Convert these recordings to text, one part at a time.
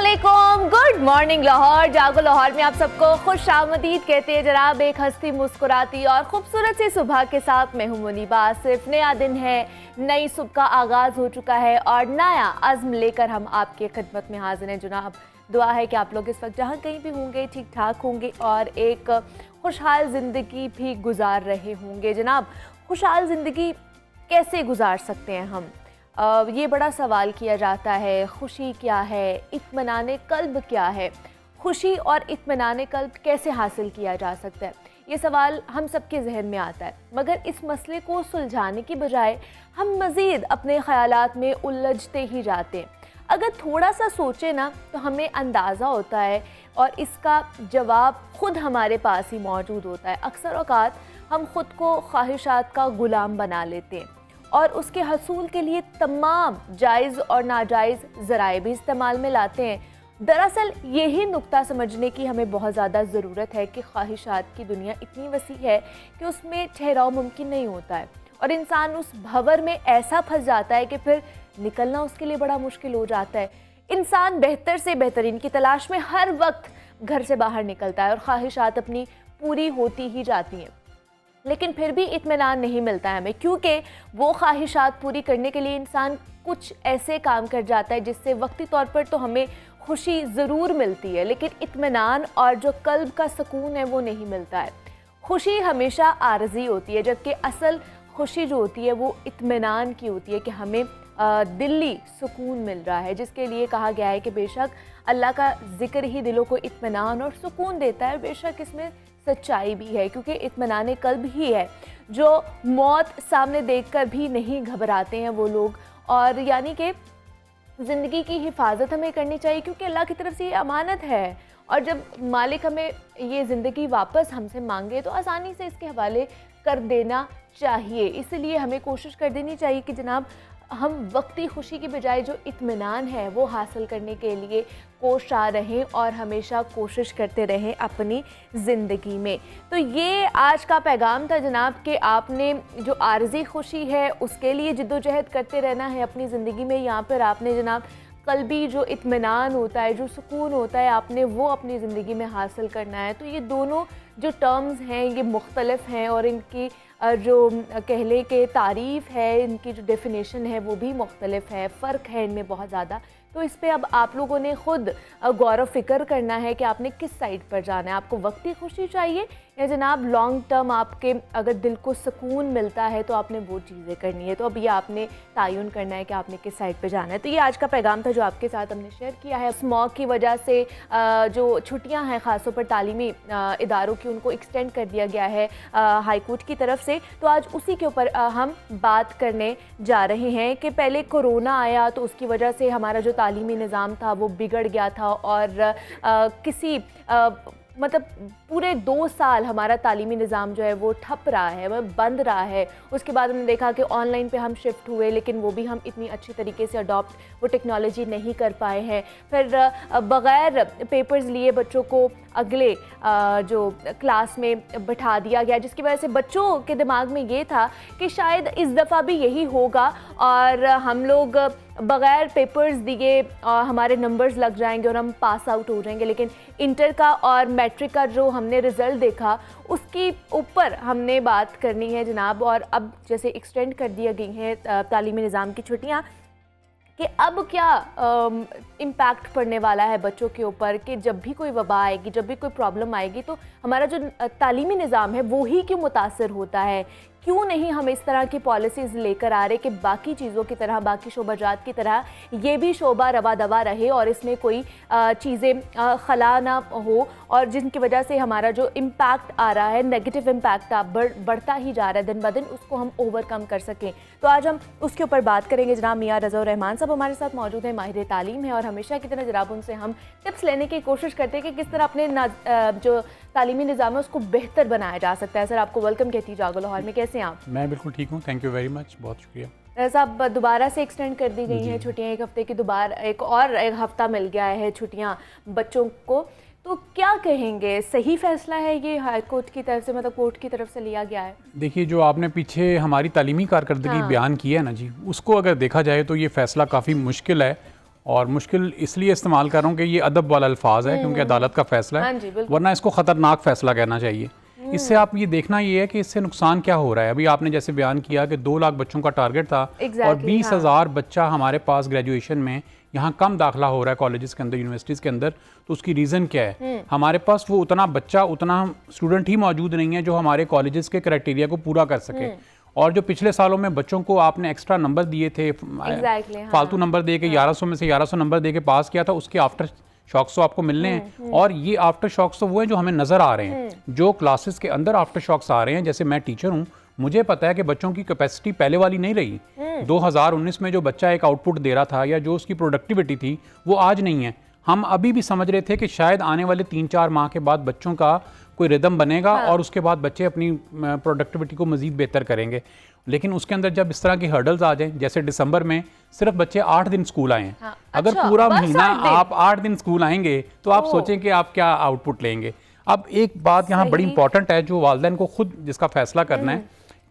अस्सलामुअलैकुम, good morning Lahore. जागो लाहौर में आप सबको खुश आमदीद कहते हैं जनाब। एक हंसती मुस्कुराती और खूबसूरत सी सुबह के साथ मैं हूं मुनीबा। सिर्फ नया दिन है, नई सुबह का आगाज़ हो चुका है और नया अज़्म लेकर हम आपकी खिदमत में हाजिर हैं जनाब। दुआ है कि आप लोग इस वक्त जहाँ कहीं भी होंगे ठीक ठाक होंगे और एक खुशहाल ज़िंदगी भी गुजार रहे होंगे जनाब। खुशहाल ज़िंदगी कैसे गुजार सकते हैं हम? ये बड़ा सवाल किया जाता है। खुशी क्या है, इत्मीनान क़ल्ब क्या है, खुशी और इत्मीनान क़ल्ब कैसे हासिल किया जा सकता है, ये सवाल हम सबके जहन में आता है। मगर इस मसले को सुलझाने की बजाय हम मज़ीद अपने ख़यालात में उलझते ही जाते हैं। अगर थोड़ा सा सोचें ना तो हमें अंदाज़ा होता है और इसका जवाब ख़ुद हमारे पास ही मौजूद होता है। अक्सर औक़ात हम ख़ुद को ख्वाहिशात का ग़ुलाम बना लेते हैं और उसके हसूल के लिए तमाम जायज़ और नाजायज़ ज़राए भी इस्तेमाल में लाते हैं। दरअसल यही नुक्ता समझने की हमें बहुत ज़्यादा ज़रूरत है कि ख्वाहिशात की दुनिया इतनी वसी है कि उसमें ठहराव मुमकिन नहीं होता है और इंसान उस भंवर में ऐसा फंस जाता है कि फिर निकलना उसके लिए बड़ा मुश्किल हो जाता है। इंसान बेहतर से बेहतरीन की तलाश में हर वक्त घर से बाहर निकलता है और ख्वाहिशात अपनी पूरी होती ही जाती हैं, लेकिन फिर भी इत्मीनान नहीं मिलता है हमें, क्योंकि वो ख्वाहिशात पूरी करने के लिए इंसान कुछ ऐसे काम कर जाता है जिससे वक्ती तौर पर तो हमें खुशी ज़रूर मिलती है, लेकिन इत्मीनान और जो कल्ब का सुकून है वो नहीं मिलता है। खुशी हमेशा आरज़ी होती है, जबकि असल खुशी जो होती है वो इत्मीनान की होती है कि हमें दिली सुकून मिल रहा है, जिसके लिए कहा गया है कि बेशक अल्लाह का ज़िक्र ही दिलों को इत्मीनान और सुकून देता है। बेशक इसमें सच्चाई भी है, क्योंकि इत्मीनान क़ल्ब ही है जो मौत सामने देखकर भी नहीं घबराते हैं वो लोग। और यानी कि ज़िंदगी की हिफाजत हमें करनी चाहिए, क्योंकि अल्लाह की तरफ से ये अमानत है और जब मालिक हमें ये ज़िंदगी वापस हमसे मांगे तो आसानी से इसके हवाले कर देना चाहिए। इसलिए हमें कोशिश कर देनी चाहिए कि जनाब हम वक्ती खुशी की बजाय जो इत्मीनान है वो हासिल करने के लिए कोशा रहें और हमेशा कोशिश करते रहें अपनी ज़िंदगी में। तो ये आज का पैगाम था जनाब कि आपने जो आर्ज़ी खुशी है उसके लिए जिद्दोजहद करते रहना है अपनी ज़िंदगी में। यहाँ पर आपने जनाब क़ल्बी जो इत्मीनान होता है, जो सुकून होता है, आपने वो अपनी ज़िंदगी में हासिल करना है। तो ये दोनों जो टर्म्स हैं ये मुख्तलिफ हैं और इनकी जो कह लें कि तारीफ़ है, इनकी जो डेफिनेशन है वो भी मुख्तलिफ है, फ़र्क है इनमें बहुत ज़्यादा। तो इस पे अब आप लोगों ने ख़ुद गौर व फ़िक्र करना है कि आपने किस साइड पर जाना है। आपको वक्ती खुशी चाहिए या जनाब लॉन्ग टर्म आपके अगर दिल को सुकून मिलता है तो आपने वो चीज़ें करनी है। तो अब ये आपने तयन करना है कि आपने किस साइड पर जाना है। तो ये आज का पैगाम था जो आपके साथ हमने शेयर किया है। स्मॉग की वजह से जो छुट्टियाँ हैं ख़ासतौर पर तालीमी इदारों की, उनको एक्सटेंड कर दिया गया है हाई कोर्ट की तरफ से। तो आज उसी के ऊपर हम बात करने जा रहे हैं कि पहले कोरोना आया तो उसकी वजह से हमारा जो तालीमी निज़ाम था वो बिगड़ गया था और किसी मतलब पूरे 2 साल हमारा तालीमी निज़ाम जो है वो ठप रहा है, वह बंद रहा है। उसके बाद हमने देखा कि ऑनलाइन पे हम शिफ्ट हुए, लेकिन वो भी हम इतनी अच्छी तरीके से अडॉप्ट वो टेक्नोलॉजी नहीं कर पाए हैं। फिर बग़ैर पेपर्स लिए बच्चों को अगले जो क्लास में बिठा दिया गया, जिसकी वजह से बच्चों के दिमाग में ये था कि शायद इस दफ़ा भी यही होगा और हम लोग बग़ैर पेपर्स दिए हमारे नंबर्स लग जाएंगे और हम पास आउट हो जाएंगे। लेकिन इंटर का और मैट्रिक का जो हमने रिज़ल्ट देखा उसकी ऊपर हमने बात करनी है जनाब। और अब जैसे एक्सटेंड कर दिया गई हैं तालीमी निज़ाम की छुट्टियाँ कि अब क्या इम्पैक्ट पड़ने वाला है बच्चों के ऊपर कि जब भी कोई वबा आएगी, जब भी कोई प्रॉब्लम आएगी तो हमारा जो तालीमी निज़ाम है वो ही क्यों मुतासर होता है। क्यों नहीं हम इस तरह की पॉलिसीज़ लेकर आ रहे कि बाकी चीज़ों की तरह, बाकी शोबाजात की तरह ये भी शोबा रवा दवा रहे और इसमें कोई चीज़ें खला ना हो और जिनकी वजह से हमारा जो इम्पैक्ट आ रहा है, नेगेटिव इम्पैक्ट बढ़ता ही जा रहा है दिन ब दिन, उसको हम ओवरकम कर सकें। तो आज हम उसके ऊपर बात करेंगे। जनाब मियाँ रज़ा रहमान साहब हमारे साथ मौजूद हैं, माहिर तालीम है और हमेशा की तरह जनाब उनसे हम टिप्स लेने की कोशिश करते हैं कि किस तरह अपने जो तालीमी निज़ाम है उसको बेहतर बनाया जा सकता है। सर आपको वेलकम कहती जागो लाहौर में, कैसे हैं आप? मैं बिल्कुल ठीक हूँ, थैंक यू वेरी मच, बहुत शुक्रिया। साहब दोबारा से एक्सटेंड कर दी गई हैं छुट्टियाँ, एक हफ्ते की दोबारा एक हफ्ता मिल गया है छुट्टियाँ बच्चों को। तो क्या कहेंगे, सही फैसला है ये हाई कोर्ट की तरफ से, मतलब कोर्ट की तरफ से लिया गया है? देखिए जो आपने पीछे हमारी तालीमी कारकर्दगी बयान की है ना जी, उसको अगर देखा जाए तो ये फ़ैसला काफ़ी मुश्किल है और मुश्किल इसलिए इस्तेमाल कर रहा हूँ कि ये अदब वाला अल्फाज है क्योंकि अदालत का फैसला हाँ है, जी, बिल्कुल। वरना इसको ख़तरनाक फैसला कहना चाहिए। इससे आप ये देखना ये है कि इससे नुकसान क्या हो रहा है। अभी आपने जैसे बयान किया कि 2 लाख बच्चों का टारगेट था और 20,000 बच्चा हमारे पास ग्रेजुएशन में यहाँ कम दाखिला हो रहा है कॉलेजेस के अंदर, यूनिवर्सिटीज़ के अंदर। तो उसकी रीज़न क्या है? हमारे पास वो उतना बच्चा, उतना स्टूडेंट ही मौजूद नहीं है जो हमारे कॉलेजेस के क्राइटेरिया को पूरा कर सके। और जो पिछले सालों में बच्चों को आपने एक्स्ट्रा नंबर दिए थे, फालतू नंबर दे के 1100 में से 1100 नंबर दे के पास किया था, उसके आफ्टर शॉक्स तो आपको मिलने हैं। और ये आफ्टर शॉक्स तो वो हैं जो हमें नज़र आ रहे हैं, जो क्लासेस के अंदर आफ्टर शॉक्स आ रहे हैं। जैसे मैं टीचर हूँ, मुझे पता है कि बच्चों की कैपेसिटी पहले वाली नहीं रही। 2019 में जो बच्चा एक आउटपुट दे रहा था या जो उसकी प्रोडक्टिविटी थी वो आज नहीं है। हम अभी भी समझ रहे थे कि शायद आने वाले 3-4 माह के बाद बच्चों का कोई रिदम बनेगा और उसके बाद बच्चे अपनी प्रोडक्टिविटी को मज़ीद बेहतर करेंगे। लेकिन उसके अंदर जब इस तरह की हर्डल्स आ जाएं, जैसे दिसंबर में सिर्फ बच्चे 8 दिन स्कूल आए हैं। अगर पूरा महीना आप 8 दिन स्कूल आएंगे तो आप सोचें कि आप क्या आउटपुट लेंगे। अब एक बात यहाँ बड़ी इंपॉर्टेंट है जो वालिदैन को खुद जिसका फैसला करना है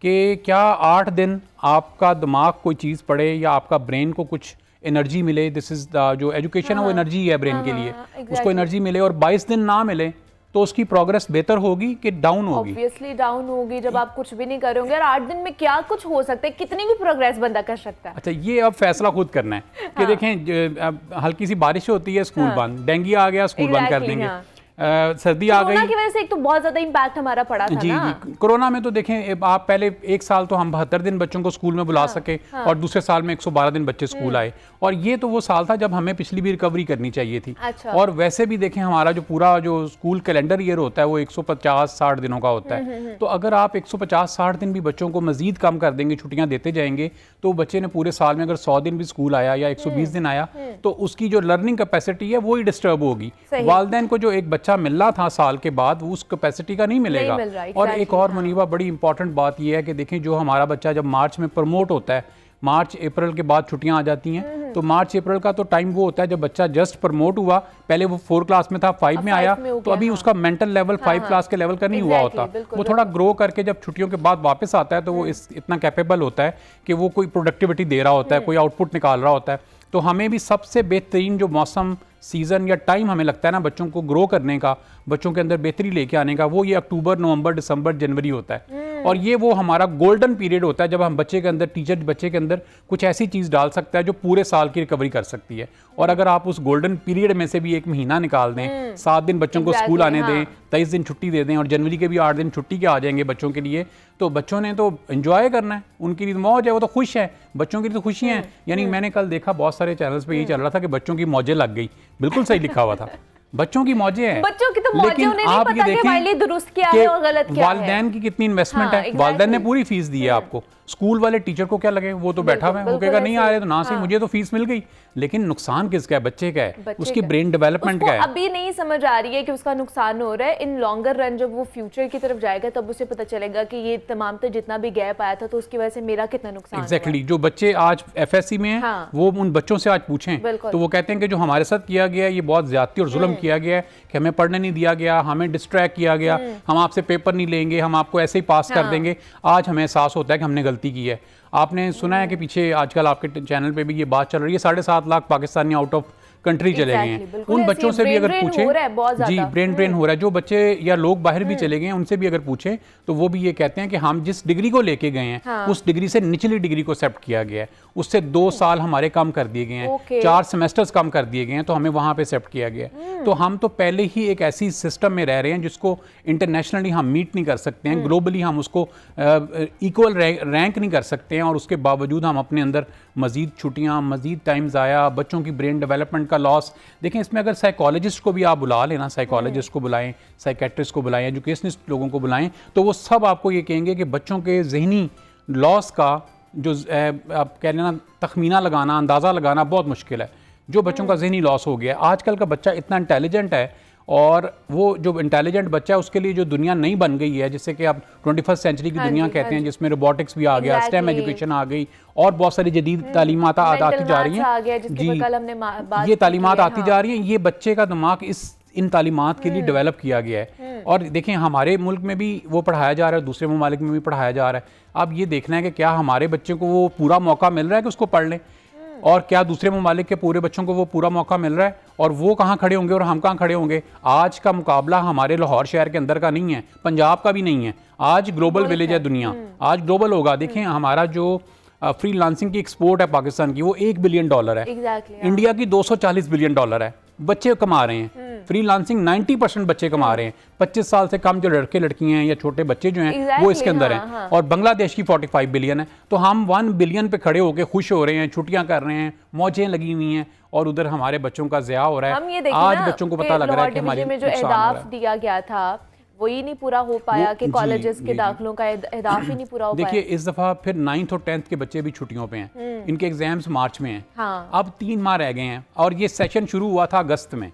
कि क्या 8 दिन आपका दिमाग कोई चीज़ पढ़े या आपका ब्रेन को कुछ एनर्जी मिले। दिस इज द जो एजुकेशन है वो एनर्जी है ब्रेन के लिए, उसको एनर्जी मिले। और 22 दिन ना मिले तो उसकी प्रोग्रेस बेहतर होगी कि डाउन होगी? ऑब्वियसली डाउन होगी जब आप कुछ भी नहीं करोगे। और 8 दिन में क्या कुछ हो सकता है, कितनी भी प्रोग्रेस बंदा कर सकता है। अच्छा, ये अब फैसला खुद करना है कि देखें हल्की सी बारिश होती है, स्कूल बंद, डेंगू आ गया, स्कूल बंद कर देंगे। सर्दी आ गई, कोरोना की वजह से एक तो बहुत ज्यादा इम्पैक्ट हमारा पड़ा था जी ना। जी। कोरोना में तो देखें आप पहले 1 साल तो हम 72 दिन बच्चों को स्कूल में बुला सके और दूसरे साल में 112 दिन बच्चे स्कूल आए। और ये तो वो साल था जब हमें पिछली भी रिकवरी करनी चाहिए थी। अच्छा। और वैसे भी देखें हमारा जो पूरा जो स्कूल कैलेंडर ईयर होता है वो 150-60 दिनों का होता है। तो अगर आप 150-60 दिन भी बच्चों को मजीद कम कर देंगे, छुट्टियां देते जाएंगे, तो बच्चे ने पूरे साल में अगर 100 दिन भी स्कूल आया या 120 दिन आया तो उसकी जो लर्निंग कैपेसिटी है वो ही डिस्टर्ब होगी। वालिदैन को जो एक बच्चा मिल रहा था साल के बाद वो उस कैपेसिटी का नहीं मिलेगा। और एक और मुनीबा बड़ी इंपॉर्टेंट बात यह है कि देखें जो हमारा बच्चा जब मार्च में प्रमोट होता है, मार्च अप्रैल के बाद छुट्टियां आ जाती हैं, तो मार्च अप्रैल का तो टाइम वो होता है जब बच्चा जस्ट प्रमोट हुआ। पहले वो 4 क्लास में था, 5 में आया, तो अभी उसका मेंटल लेवल 5 क्लास के लेवल का नहीं हुआ होता। वो थोड़ा ग्रो करके जब छुट्टियों के बाद वापस आता है तो वो इतना कैपेबल होता है कि वो कोई प्रोडक्टिविटी दे रहा होता है, कोई आउटपुट निकाल रहा होता है। तो हमें भी सबसे बेहतरीन जो मौसम, सीज़न या टाइम हमें लगता है ना बच्चों को ग्रो करने का, बच्चों के अंदर बेहतरी लेके आने का, वो ये अक्टूबर, नवंबर, दिसंबर, जनवरी होता है। और ये वो हमारा गोल्डन पीरियड होता है जब हम बच्चे के अंदर, टीचर बच्चे के अंदर कुछ ऐसी चीज़ डाल सकता है जो पूरे साल की रिकवरी कर सकती है। और अगर आप उस गोल्डन पीरियड में से भी 1 महीना निकाल दें, 7 दिन बच्चों को स्कूल आने दें, 23 दिन छुट्टी दे दें और जनवरी के भी 8 दिन छुट्टी के आ जाएंगे बच्चों के लिए, तो बच्चों ने तो एंजॉय करना है, उनकी लिए मौज है, वो तो खुश है, बच्चों की तो खुशी है। यानी मैंने कल देखा बहुत सारे चैनल्स पे यही चल रहा था कि बच्चों की मौजें लग गई। बिल्कुल सही लिखा हुआ था, बच्चों की मौजें हैं। बच्चों की तो मौजें, लेकिन उन्हें आप नहीं ये पता कि हमारे लिए दुरुस्त क्या है और गलत क्या है। वालिदैन की कितनी इन्वेस्टमेंट है, वालिदैन ने पूरी फीस दी है आपको। स्कूल वाले टीचर को क्या लगे, वो तो बैठा हुआ है, वो कहेगा नहीं आ रहे तो ना सही, मुझे तो फीस मिल गई। लेकिन नुकसान किसका है? बच्चे का है, उसकी ब्रेन डेवलपमेंट का है। अभी नहीं समझ आ रही है कि उसका नुकसान हो रहा है। इन लॉन्गर रन जब वो फ्यूचर की तरफ जाएगा तब उसे पता चलेगा कि ये तमाम तो जितना भी गैप आया था तो उसकी वजह से मेरा कितना नुकसान। एग्जैक्टली। जो बच्चे आज FSC में हैं वो उन बच्चों से आज पूछें तो वो कहते हैं कि जो हमारे साथ किया गया है ये बहुत ज्यादती और जुल्म किया गया है कि हमें पढ़ने नहीं दिया गया, हमें डिस्ट्रैक्ट किया गया, हम आपसे पेपर नहीं लेंगे, हम आपको ऐसे ही पास कर देंगे। आज हमें एहसास होता है कि हमने गलती की है। आपने सुना है कि पीछे आजकल आपके चैनल पे भी ये बात चल रही है, 7.5 lakh Pakistani out of country चले गए हैं। उन बच्चों से भी अगर पूछें, जी ब्रेन ड्रेन हो रहा है, जो बच्चे या लोग बाहर भी चले गए हैं उनसे भी अगर पूछें तो वो भी ये कहते हैं कि हम जिस डिग्री को लेके गए हैं उस डिग्री से निचली डिग्री को एक्सेप्ट किया गया है, उससे 2 साल हमारे कम कर दिए गए हैं, 4 सेमेस्टर्स कम कर दिए गए हैं, तो हमें वहां पे एक्सेप्ट किया गया है। तो हम तो पहले ही एक ऐसी सिस्टम में रह रहे हैं जिसको इंटरनेशनली हम मीट नहीं कर सकते हैं, ग्लोबली हम उसको इक्वल रैंक नहीं कर सकते हैं, और उसके बावजूद हम अपने अंदर मजीद छुट्टियां, मजीद टाइम ज़ाया, बच्चों की ब्रेन डेवलपमेंट का लॉस। देखें इसमें अगर साइकोलॉजिस्ट को भी आप बुला लेना, साइकोलॉजिस्ट को बुलाएं, साइकेट्रिस्ट को बुलाएं, एजुकेशनिस्ट लोगों को बुलाएं, तो वो सब आपको ये कहेंगे कि बच्चों के जहनी लॉस का जो आप कह लेना तखमीना लगाना, अंदाज़ा लगाना बहुत मुश्किल है। जो बच्चों का जहनी लॉस हो गया है, आजकल का बच्चा इतना इंटेलिजेंट है, और वो जो इंटेलिजेंट बच्चा है उसके लिए जो दुनिया नई बन गई है, जिससे कि आप 21st सेंचुरी की दुनिया कहते हैं, जिसमें रोबोटिक्स भी आ गया, स्टेम एजुकेशन आ गई और बहुत सारी जदीद तालीमात आती जा रही हैं। जी, ये तालीमात आती जा रही हैं, ये बच्चे का दिमाग इन तालीमात के लिए डेवलप किया गया है। और देखें हमारे मुल्क में भी वो पढ़ाया जा रहा है, दूसरे ममालिक में भी पढ़ाया जा रहा है। अब ये देखना है कि क्या हमारे बच्चे को वो पूरा मौका मिल रहा है कि उसको पढ़ लें। और क्या दूसरे ममालिक के पूरे बच्चों को वो पूरा मौका मिल रहा है? और वो कहाँ खड़े होंगे और हम कहाँ खड़े होंगे? आज का मुकाबला हमारे लाहौर शहर के अंदर का नहीं है, पंजाब का भी नहीं है। आज ग्लोबल विलेज है दुनिया, आज ग्लोबल होगा। देखें हमारा जो फ्रीलांसिंग की एक्सपोर्ट है पाकिस्तान की, वो $1 बिलियन है। इंडिया की $240 बिलियन है। बच्चे कमा रहे हैं फ्रीलांसिंग, 90% बच्चे कमा रहे हैं। 25 साल से कम जो लड़के लड़कियां हैं या छोटे बच्चे जो हैं वो इसके अंदर हैं। और बांग्लादेश की 45 बिलियन है। तो हम 1 बिलियन पे खड़े होकर खुश हो रहे हैं, छुट्टियां कर रहे हैं, मौजें लगी हुई हैं, और उधर हमारे बच्चों का ज़िया हो रहा है। आज बच्चों को पता लग रहा है कि हमारी में जो अहदाफ दिया गया था वही नहीं पूरा हो पाया कि कॉलेजेस के दाखिलों का अहदाफ ही नहीं पूरा हो पाया। देखिए इस दफा फिर 9th और 10th के बच्चे भी छुट्टियों पे हैं। इनके एग्जाम्स मार्च में हैं। अब 3 माह रह गए हैं और ये सेशन शुरू हुआ था अगस्त में।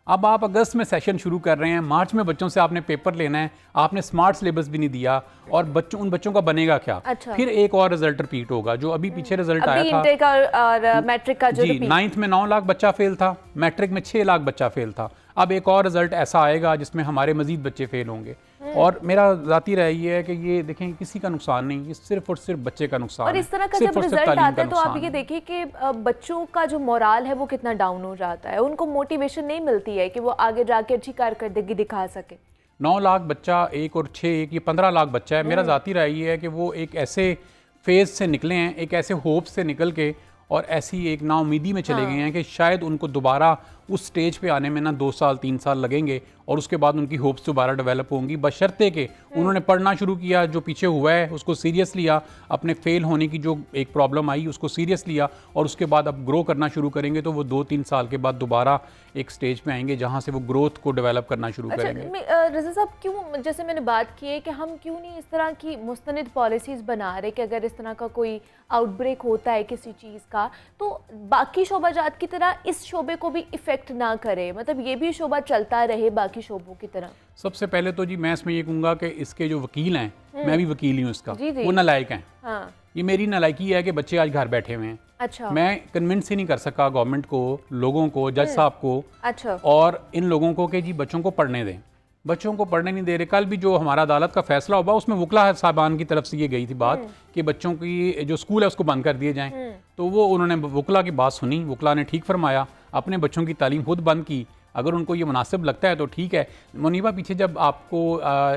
अब आप अगस्त में सेशन शुरू कर रहे हैं, मार्च में बच्चों से आपने पेपर लेना है, आपने स्मार्ट सिलेबस भी नहीं दिया, और उन बच्चों का बनेगा क्या? फिर एक और रिजल्ट रिपीट होगा जो अभी पीछे रिजल्ट आया था और मैट्रिक का जो 9th में 9 लाख बच्चा फेल था, मैट्रिक में 6 लाख बच्चा फेल था। अब एक और रिजल्ट ऐसा आएगा जिसमें हमारे मजीद बच्चे फेल होंगे। और मेरा जाती राय ये है कि ये देखें किसी का नुकसान नहीं, ये सिर्फ और सिर्फ बच्चे का नुकसान है। और इस तरह का जब रिजल्ट आता है तो आप ये देखिए कि बच्चों का जो मोराल है वो कितना डाउन हो जाता है, उनको मोटिवेशन नहीं मिलती है कि वो आगे जाके अच्छी कारकर्दगी दिखा सके। 9 लाख बच्चा 1 और 6 1 ये 15 लाख बच्चा है। मेरा जाती राय ये है कि वो एक ऐसे फेज से निकले हैं, एक ऐसे होप से निकल के और ऐसी एक नाउमीदी में चले गए हैं कि शायद उनको दोबारा उस स्टेज पे आने में ना 2 साल 3 साल लगेंगे, और उसके बाद उनकी होप्स दोबारा डेवलप होंगी, बशर्ते कि उन्होंने पढ़ना शुरू किया, जो पीछे हुआ है उसको सीरियस लिया, अपने फेल होने की जो एक प्रॉब्लम आई उसको सीरियस लिया, और उसके बाद अब ग्रो करना शुरू करेंगे तो वो 2-3 साल के बाद दोबारा एक स्टेज पे आएंगे जहाँ से वो ग्रोथ को डेवलप करना शुरू करेंगे। रज़ा साहब, क्यों, जैसे मैंने बात की है कि हम क्यों नहीं इस तरह की मुस्तनिद पॉलिसीज़ बना रहे कि अगर इस तरह का कोई आउटब्रेक होता है किसी चीज़ का तो बाकी शोबाजात की तरह इस शोबे को भी इफेक्ट ना करे, मतलब ये भी शोबा चलता रहे बाकी शोबों की तरह। सबसे पहले तो जी मैं इसमें ये कहूँगा कि इसके जो वकील हैं, मैं भी वकील ही हूँ इसका, वो नालायक हैं। हाँ। ये मेरी नालायकी है कि बच्चे आज घर बैठे हुए हैं। अच्छा। मैं कन्विंस ही नहीं कर सका गवर्नमेंट को, लोगों को, जज साहब को, अच्छा, और इन लोगों को कि जी बच्चों को पढ़ने दें। बच्चों को पढ़ने नहीं दे रहे। कल भी जो हमारा अदालत का फैसला हुआ उसमें वकला साहबान की तरफ से ये गई थी बात कि बच्चों की जो स्कूल है उसको बंद कर दिए जाएं। तो वो उन्होंने वकला की बात सुनी, वकला ने ठीक फरमाया, अपने बच्चों की तालीम खुद बंद की। अगर उनको ये मुनासिब लगता है तो ठीक है। मुनीबा, पीछे जब आपको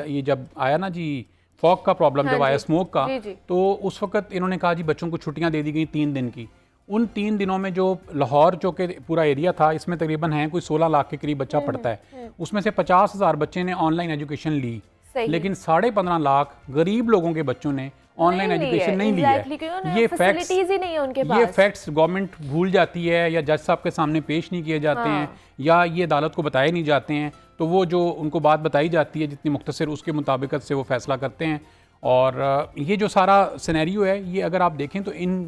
ये जब आया ना जी फॉग का प्रॉब्लम, जब आया स्मोक का, तो उस वक्त इन्होंने कहा जी बच्चों को छुट्टियां दे दी गई 3 दिन की। उन 3 दिनों में जो लाहौर जो के पूरा एरिया था, इसमें तकरीबन है कोई 16 लाख के करीब बच्चा पढ़ता है, उसमें से 50,000 बच्चे ने ऑनलाइन एजुकेशन ली, लेकिन 15.5 लाख गरीब लोगों के बच्चों ने ऑनलाइन एजुकेशन नहीं ली है। ये फैक्ट्स गवर्नमेंट भूल जाती है, या जज साहब के सामने पेश नहीं किए जाते हैं, या ये अदालत को बताए नहीं जाते हैं। तो वो जो उनको बात बताई जाती है जितनी मुख्तसर, उसके मुताबिक से वो फैसला करते हैं। और ये जो सारा सिनेरियो है, ये अगर आप देखें तो इन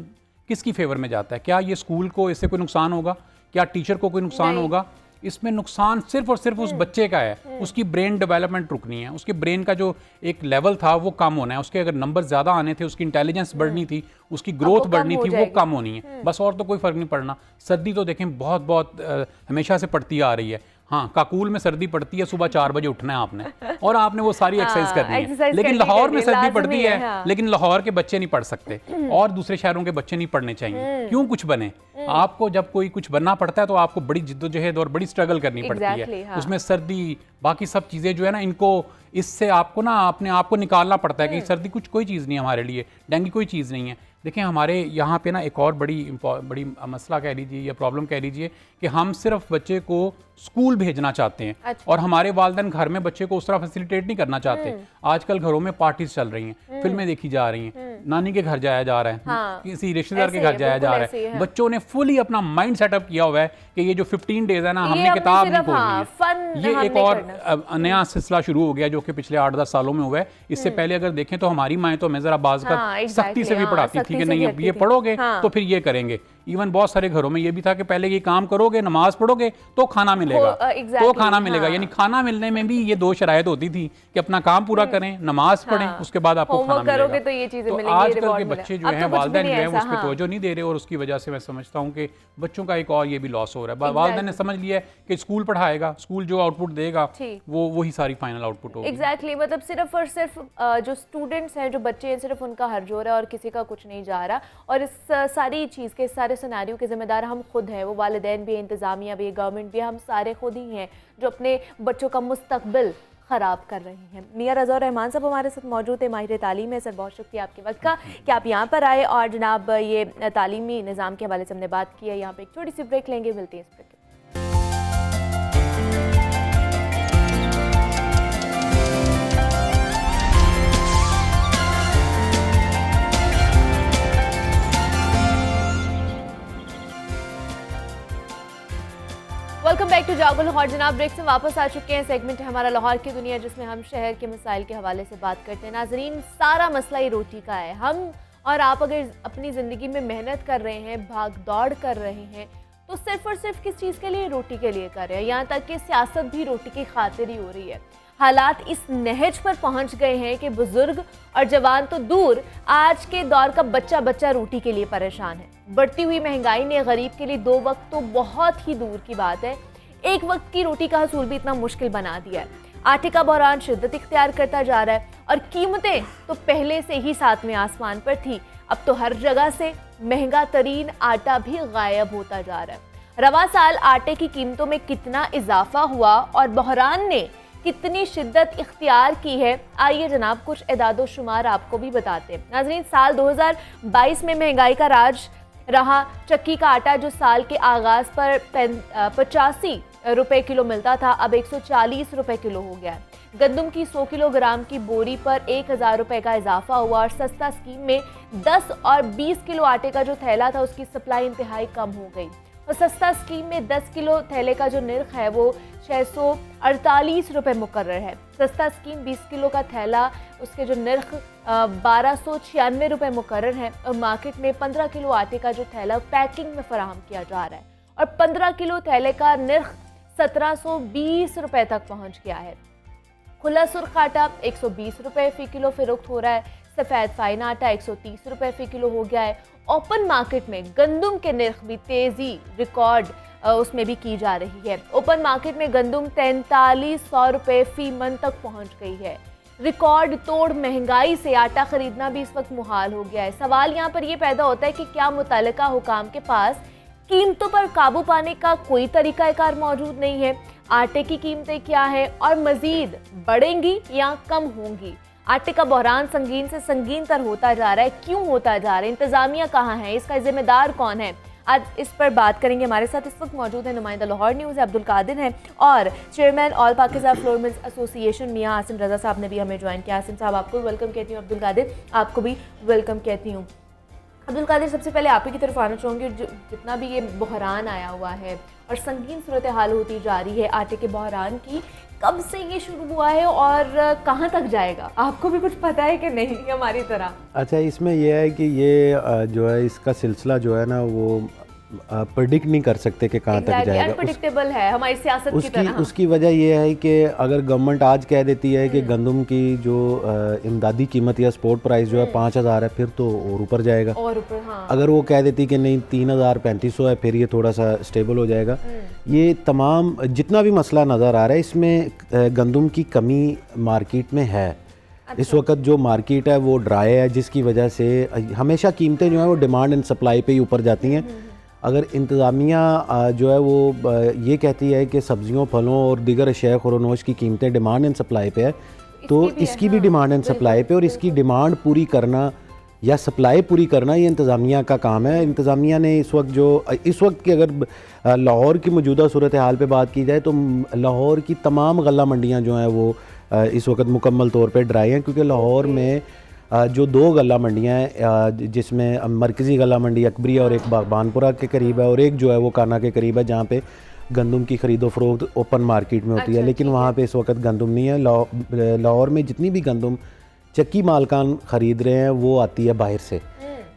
किसकी फेवर में जाता है? क्या ये स्कूल को इससे कोई नुकसान होगा? क्या टीचर को कोई नुकसान होगा? इसमें नुकसान सिर्फ और सिर्फ उस बच्चे का है। उसकी ब्रेन डेवलपमेंट रुकनी है, उसके ब्रेन का जो एक लेवल था वो कम होना है, उसके अगर नंबर ज़्यादा आने थे, उसकी इंटेलिजेंस बढ़नी थी, उसकी ग्रोथ बढ़नी थी, वो कम होनी है बस, और तो कोई फ़र्क नहीं पड़ना। सर्दी तो देखें बहुत बहुत हमेशा से पड़ती आ रही है। हाँ, काकूल में सर्दी पड़ती है, सुबह 4 बजे उठना है आपने, और आपने वो सारी एक्सरसाइज करनी है। लेकिन लाहौर में सर्दी पड़ती है, लेकिन लाहौर के बच्चे नहीं पढ़ सकते, और दूसरे शहरों के बच्चे नहीं पढ़ने चाहिए। क्यों कुछ बने? आपको जब कोई कुछ बनना पड़ता है तो आपको बड़ी जिद्दोजहद और बड़ी स्ट्रगल करनी पड़ती है। उसमें सर्दी, बाकी सब चीज़ें जो है ना, इनको इससे आपको ना अपने आप को निकालना पड़ता है कि सर्दी कुछ कोई चीज़ नहीं है हमारे लिए, डेंगू कोई चीज़ नहीं है। देखें हमारे यहाँ पे ना एक और बड़ी मसला कह लीजिए या प्रॉब्लम कह लीजिए कि हम सिर्फ बच्चे को स्कूल भेजना चाहते हैं। अच्छा। और हमारे वालिदैन घर में बच्चे को उस तरह फैसिलिटेट नहीं करना चाहते। आजकल घरों में पार्टीज चल रही हैं, फिल्में देखी जा रही हैं, नानी के घर जाया जा रहा है, हाँ। किसी रिश्तेदार के घर जाया जा रहा है। बच्चों ने फुली अपना माइंड सेटअप किया हुआ है कि ये जो 15 डेज है ना, हमने किताब नहीं खोलनी है। ये एक और नया सिलसिला शुरू हो गया जो कि पिछले 8-10 सालों में हुआ है। इससे पहले अगर देखें तो हमारी माएँ तो हमें जरा बाज कर सख्ती से भी पढ़ाती थी कि नहीं अब ये पढ़ोगे तो फिर ये करेंगे। इवन बहुत सारे घरों में ये भी था कि पहले ये काम करोगे, नमाज पढ़ोगे तो खाना मिलेगा, तो खाना मिलेगा। यानी खाना मिलने में भी ये 2 शरायत होती थी कि अपना काम पूरा करें, नमाज पढ़ें, उसके बाद आपको खाना मिलेगा। तो ये चीजें मिलेंगी। आजकल के बच्चे जो हैं, वालिदैन जो हैं, उस पर तवज्जो नहीं दे रहे, और उसकी वजह से मैं समझता हूँ कि बच्चों का एक और ये भी लॉस हो रहा है। वालिदैन ने समझ लिया है कि स्कूल पढ़ाएगा, स्कूल जो आउटपुट देगा वो वही सारी फाइनल आउटपुट होगी। एग्जैक्टली, मतलब सिर्फ और सिर्फ जो स्टूडेंट्स हैं, जो बच्चे हैं, सिर्फ उनका हर्ज हो रहा है और किसी का कुछ नहीं जा रहा। और इस सारी चीज़ के, सारे सारे सिनेरियो के जिम्मेदार हम खुद हैं, वो वालिदैन भी हैं, इंतज़ामिया भी है, गवर्नमेंट भी है, हम सारे खुद ही हैं जो अपने बच्चों का मुस्तकबिल ख़राब कर रहे हैं। मियां रज़ा रहमान साहब हमारे साथ मौजूद है, माहिर तालीम है। सर बहुत शुक्रिया आपके वक्त का कि आप यहाँ पर आए और जनाब ये तालीमी निज़ाम के हवाले से हमने बात की है। यहाँ पे एक छोटी सी ब्रेक लेंगे, मिलती है इस ब्रेक। वेलकम बैक टू जागो लाहौर। जनाब ब्रेक से वापस आ चुके हैं। सेगमेंट है हमारा लाहौर की दुनिया, जिसमें हम शहर के मसाइल के हवाले से बात करते हैं। नाजरीन, सारा मसला ही रोटी का है। हम और आप अगर अपनी ज़िंदगी में मेहनत कर रहे हैं, भाग दौड़ कर रहे हैं, तो सिर्फ और सिर्फ किस चीज़ के लिए? रोटी के लिए कर रहे हैं। यहाँ तक कि सियासत भी रोटी की खातिर ही हो रही है। हालात इस नहज पर पहुँच गए हैं कि बुजुर्ग और जवान तो दूर, आज के दौर का बच्चा बच्चा रोटी के लिए परेशान है। बढ़ती हुई महंगाई ने गरीब के लिए 2 वक्त तो बहुत ही दूर की बात है, एक वक्त की रोटी का हसूल भी इतना मुश्किल बना दिया है। आटे का बहरान शिद्दत इख्तियार करता जा रहा है और कीमतें तो पहले से ही सातवें आसमान पर थी, अब तो हर जगह से महंगा तरीन आटा भी गायब होता जा रहा है। रवा साल आटे की कीमतों में कितना इजाफा हुआ और बहरान ने कितनी शिद्दत इख्तियार की है, आइए जनाब कुछ एदादो शुमार आपको भी बताते हैं। नाज़रीन, साल 2022 में महंगाई का राज रहा। चक्की का आटा जो साल के आगाज पर 85 रुपए किलो मिलता था, अब 140 रुपए किलो हो गया है। गंदम की 100 किलोग्राम की बोरी पर 1000 रुपए का इजाफा हुआ और सस्ता स्कीम में 10 और 20 किलो आटे का जो थैला था उसकी सप्लाई इंतहाई कम हो गई और सस्ता स्कीम में 10 किलो थैले का जो निर्ख है वो 648 रुपए मुकर्रर है। सस्ता स्कीम 20 किलो का थैला, उसके जो निर्ख 1296 रुपए मुकर्रर है और मार्केट में 15 किलो आटे का जो थैला पैकिंग में फराहम किया जा रहा है और 15 किलो थैले का निर्ख 1720 रुपए तक पहुंच गया है। खुला सुर्ख आटा 120 रुपए फी किलो फरोख्त हो रहा है। सफ़ेद फाइन आटा 130 रुपए फी किलो हो गया है। ओपन मार्केट में गंदम के निर्ख भी तेजी रिकॉर्ड उसमें भी की जा रही है। ओपन मार्केट में गंदम 4300 रुपए फी मन तक पहुंच गई है। रिकॉर्ड तोड़ महंगाई से आटा खरीदना भी इस वक्त मुहाल हो गया है। सवाल यहाँ पर यह पैदा होता है कि क्या मुतल्लिका हुकाम के पास कीमतों पर काबू पाने का कोई तरीकाकार मौजूद नहीं है? आटे की कीमतें क्या है और मजीद बढ़ेंगी या कम होंगी? आटे का बहरान संगीन से संगीन तर होता जा रहा है, क्यों होता जा रहा है? इंतजामिया कहाँ है? इसका जिम्मेदार कौन है? आज इस पर बात करेंगे। हमारे साथ इस वक्त मौजूद है नुमाइंदा लाहौर न्यूज़ अब्दुल कादिर हैं और chairman all Pakistan flour mills association मियां आसिम रज़ा साहब ने भी हमें ज्वाइन किया। आसिम साहब आपको भी वेलकम कहती हूँ, अब्दुल कादिर आपको भी वेलकम कहती हूँ। अब्दुल कादिर, सबसे पहले आप ही की तरफ आना चाहूँगी। जितना भी ये बहरान आया हुआ है और संगीन सूरत हाल होती जा रही है आटे के बहरान की, कब से ये शुरू हुआ है और कहाँ तक जाएगा? आपको भी कुछ पता है कि नहीं हमारी तरह? अच्छा, इसमें यह है कि ये जो है इसका सिलसिला जो है ना वो प्रेडिक्ट नहीं कर सकते कि कहाँ तक जाएगा। अनप्रेडिक्टेबल है हमारी सियासत की तरह। उसकी वजह यह है कि अगर गवर्नमेंट आज कह देती है कि गंदम की जो इमदादी कीमत या स्पोर्ट प्राइस जो है 5000 है, फिर तो और ऊपर जाएगा। और ऊपर, हाँ। अगर वो कह देती कि नहीं 3500 है, फिर ये थोड़ा सा स्टेबल हो जाएगा। ये तमाम जितना भी मसला नज़र आ रहा है इसमें गंदम की कमी मार्केट में है। अच्छा। इस वक्त जो मार्केट है वो ड्राई है, जिसकी वजह से हमेशा कीमतें जो है वो डिमांड एंड सप्लाई पे ही ऊपर जाती हैं। अगर इंतज़ामिया जो है वो ये कहती है कि सब्जियों, फलों और दीगर अशिया खुरोनोश की कीमतें डिमांड एंड सप्लाई पे है, तो इसकी भी डिमांड एंड सप्लाई पे, और इसकी डिमांड पूरी करना या सप्लाई पूरी करना ये इंतज़ामिया का काम है। इंतज़ामिया ने इस वक्त की अगर लाहौर की मौजूदा सूरत हाल पे बात की जाए तो लाहौर की तमाम गल्ला मंडियाँ जो हैं वो इस वक्त मुकम्मल तौर पे ड्राई हैं, क्योंकि लाहौर में जो 2 गल्ला मंडियाँ हैं, जिसमें मरकज़ी गल्ला मंडी अकबरिया और एक बागबानपुरा के करीब है और एक जो है वो काना के करीब है, जहाँ पे गंदम की ख़रीदो फरोख्त ओपन मार्केट में होती है। लेकिन वहाँ पे इस वक्त गंदम नहीं है। लाहौर में जितनी भी गंदम चक्की मालकान ख़रीद रहे हैं वो आती है बाहर से,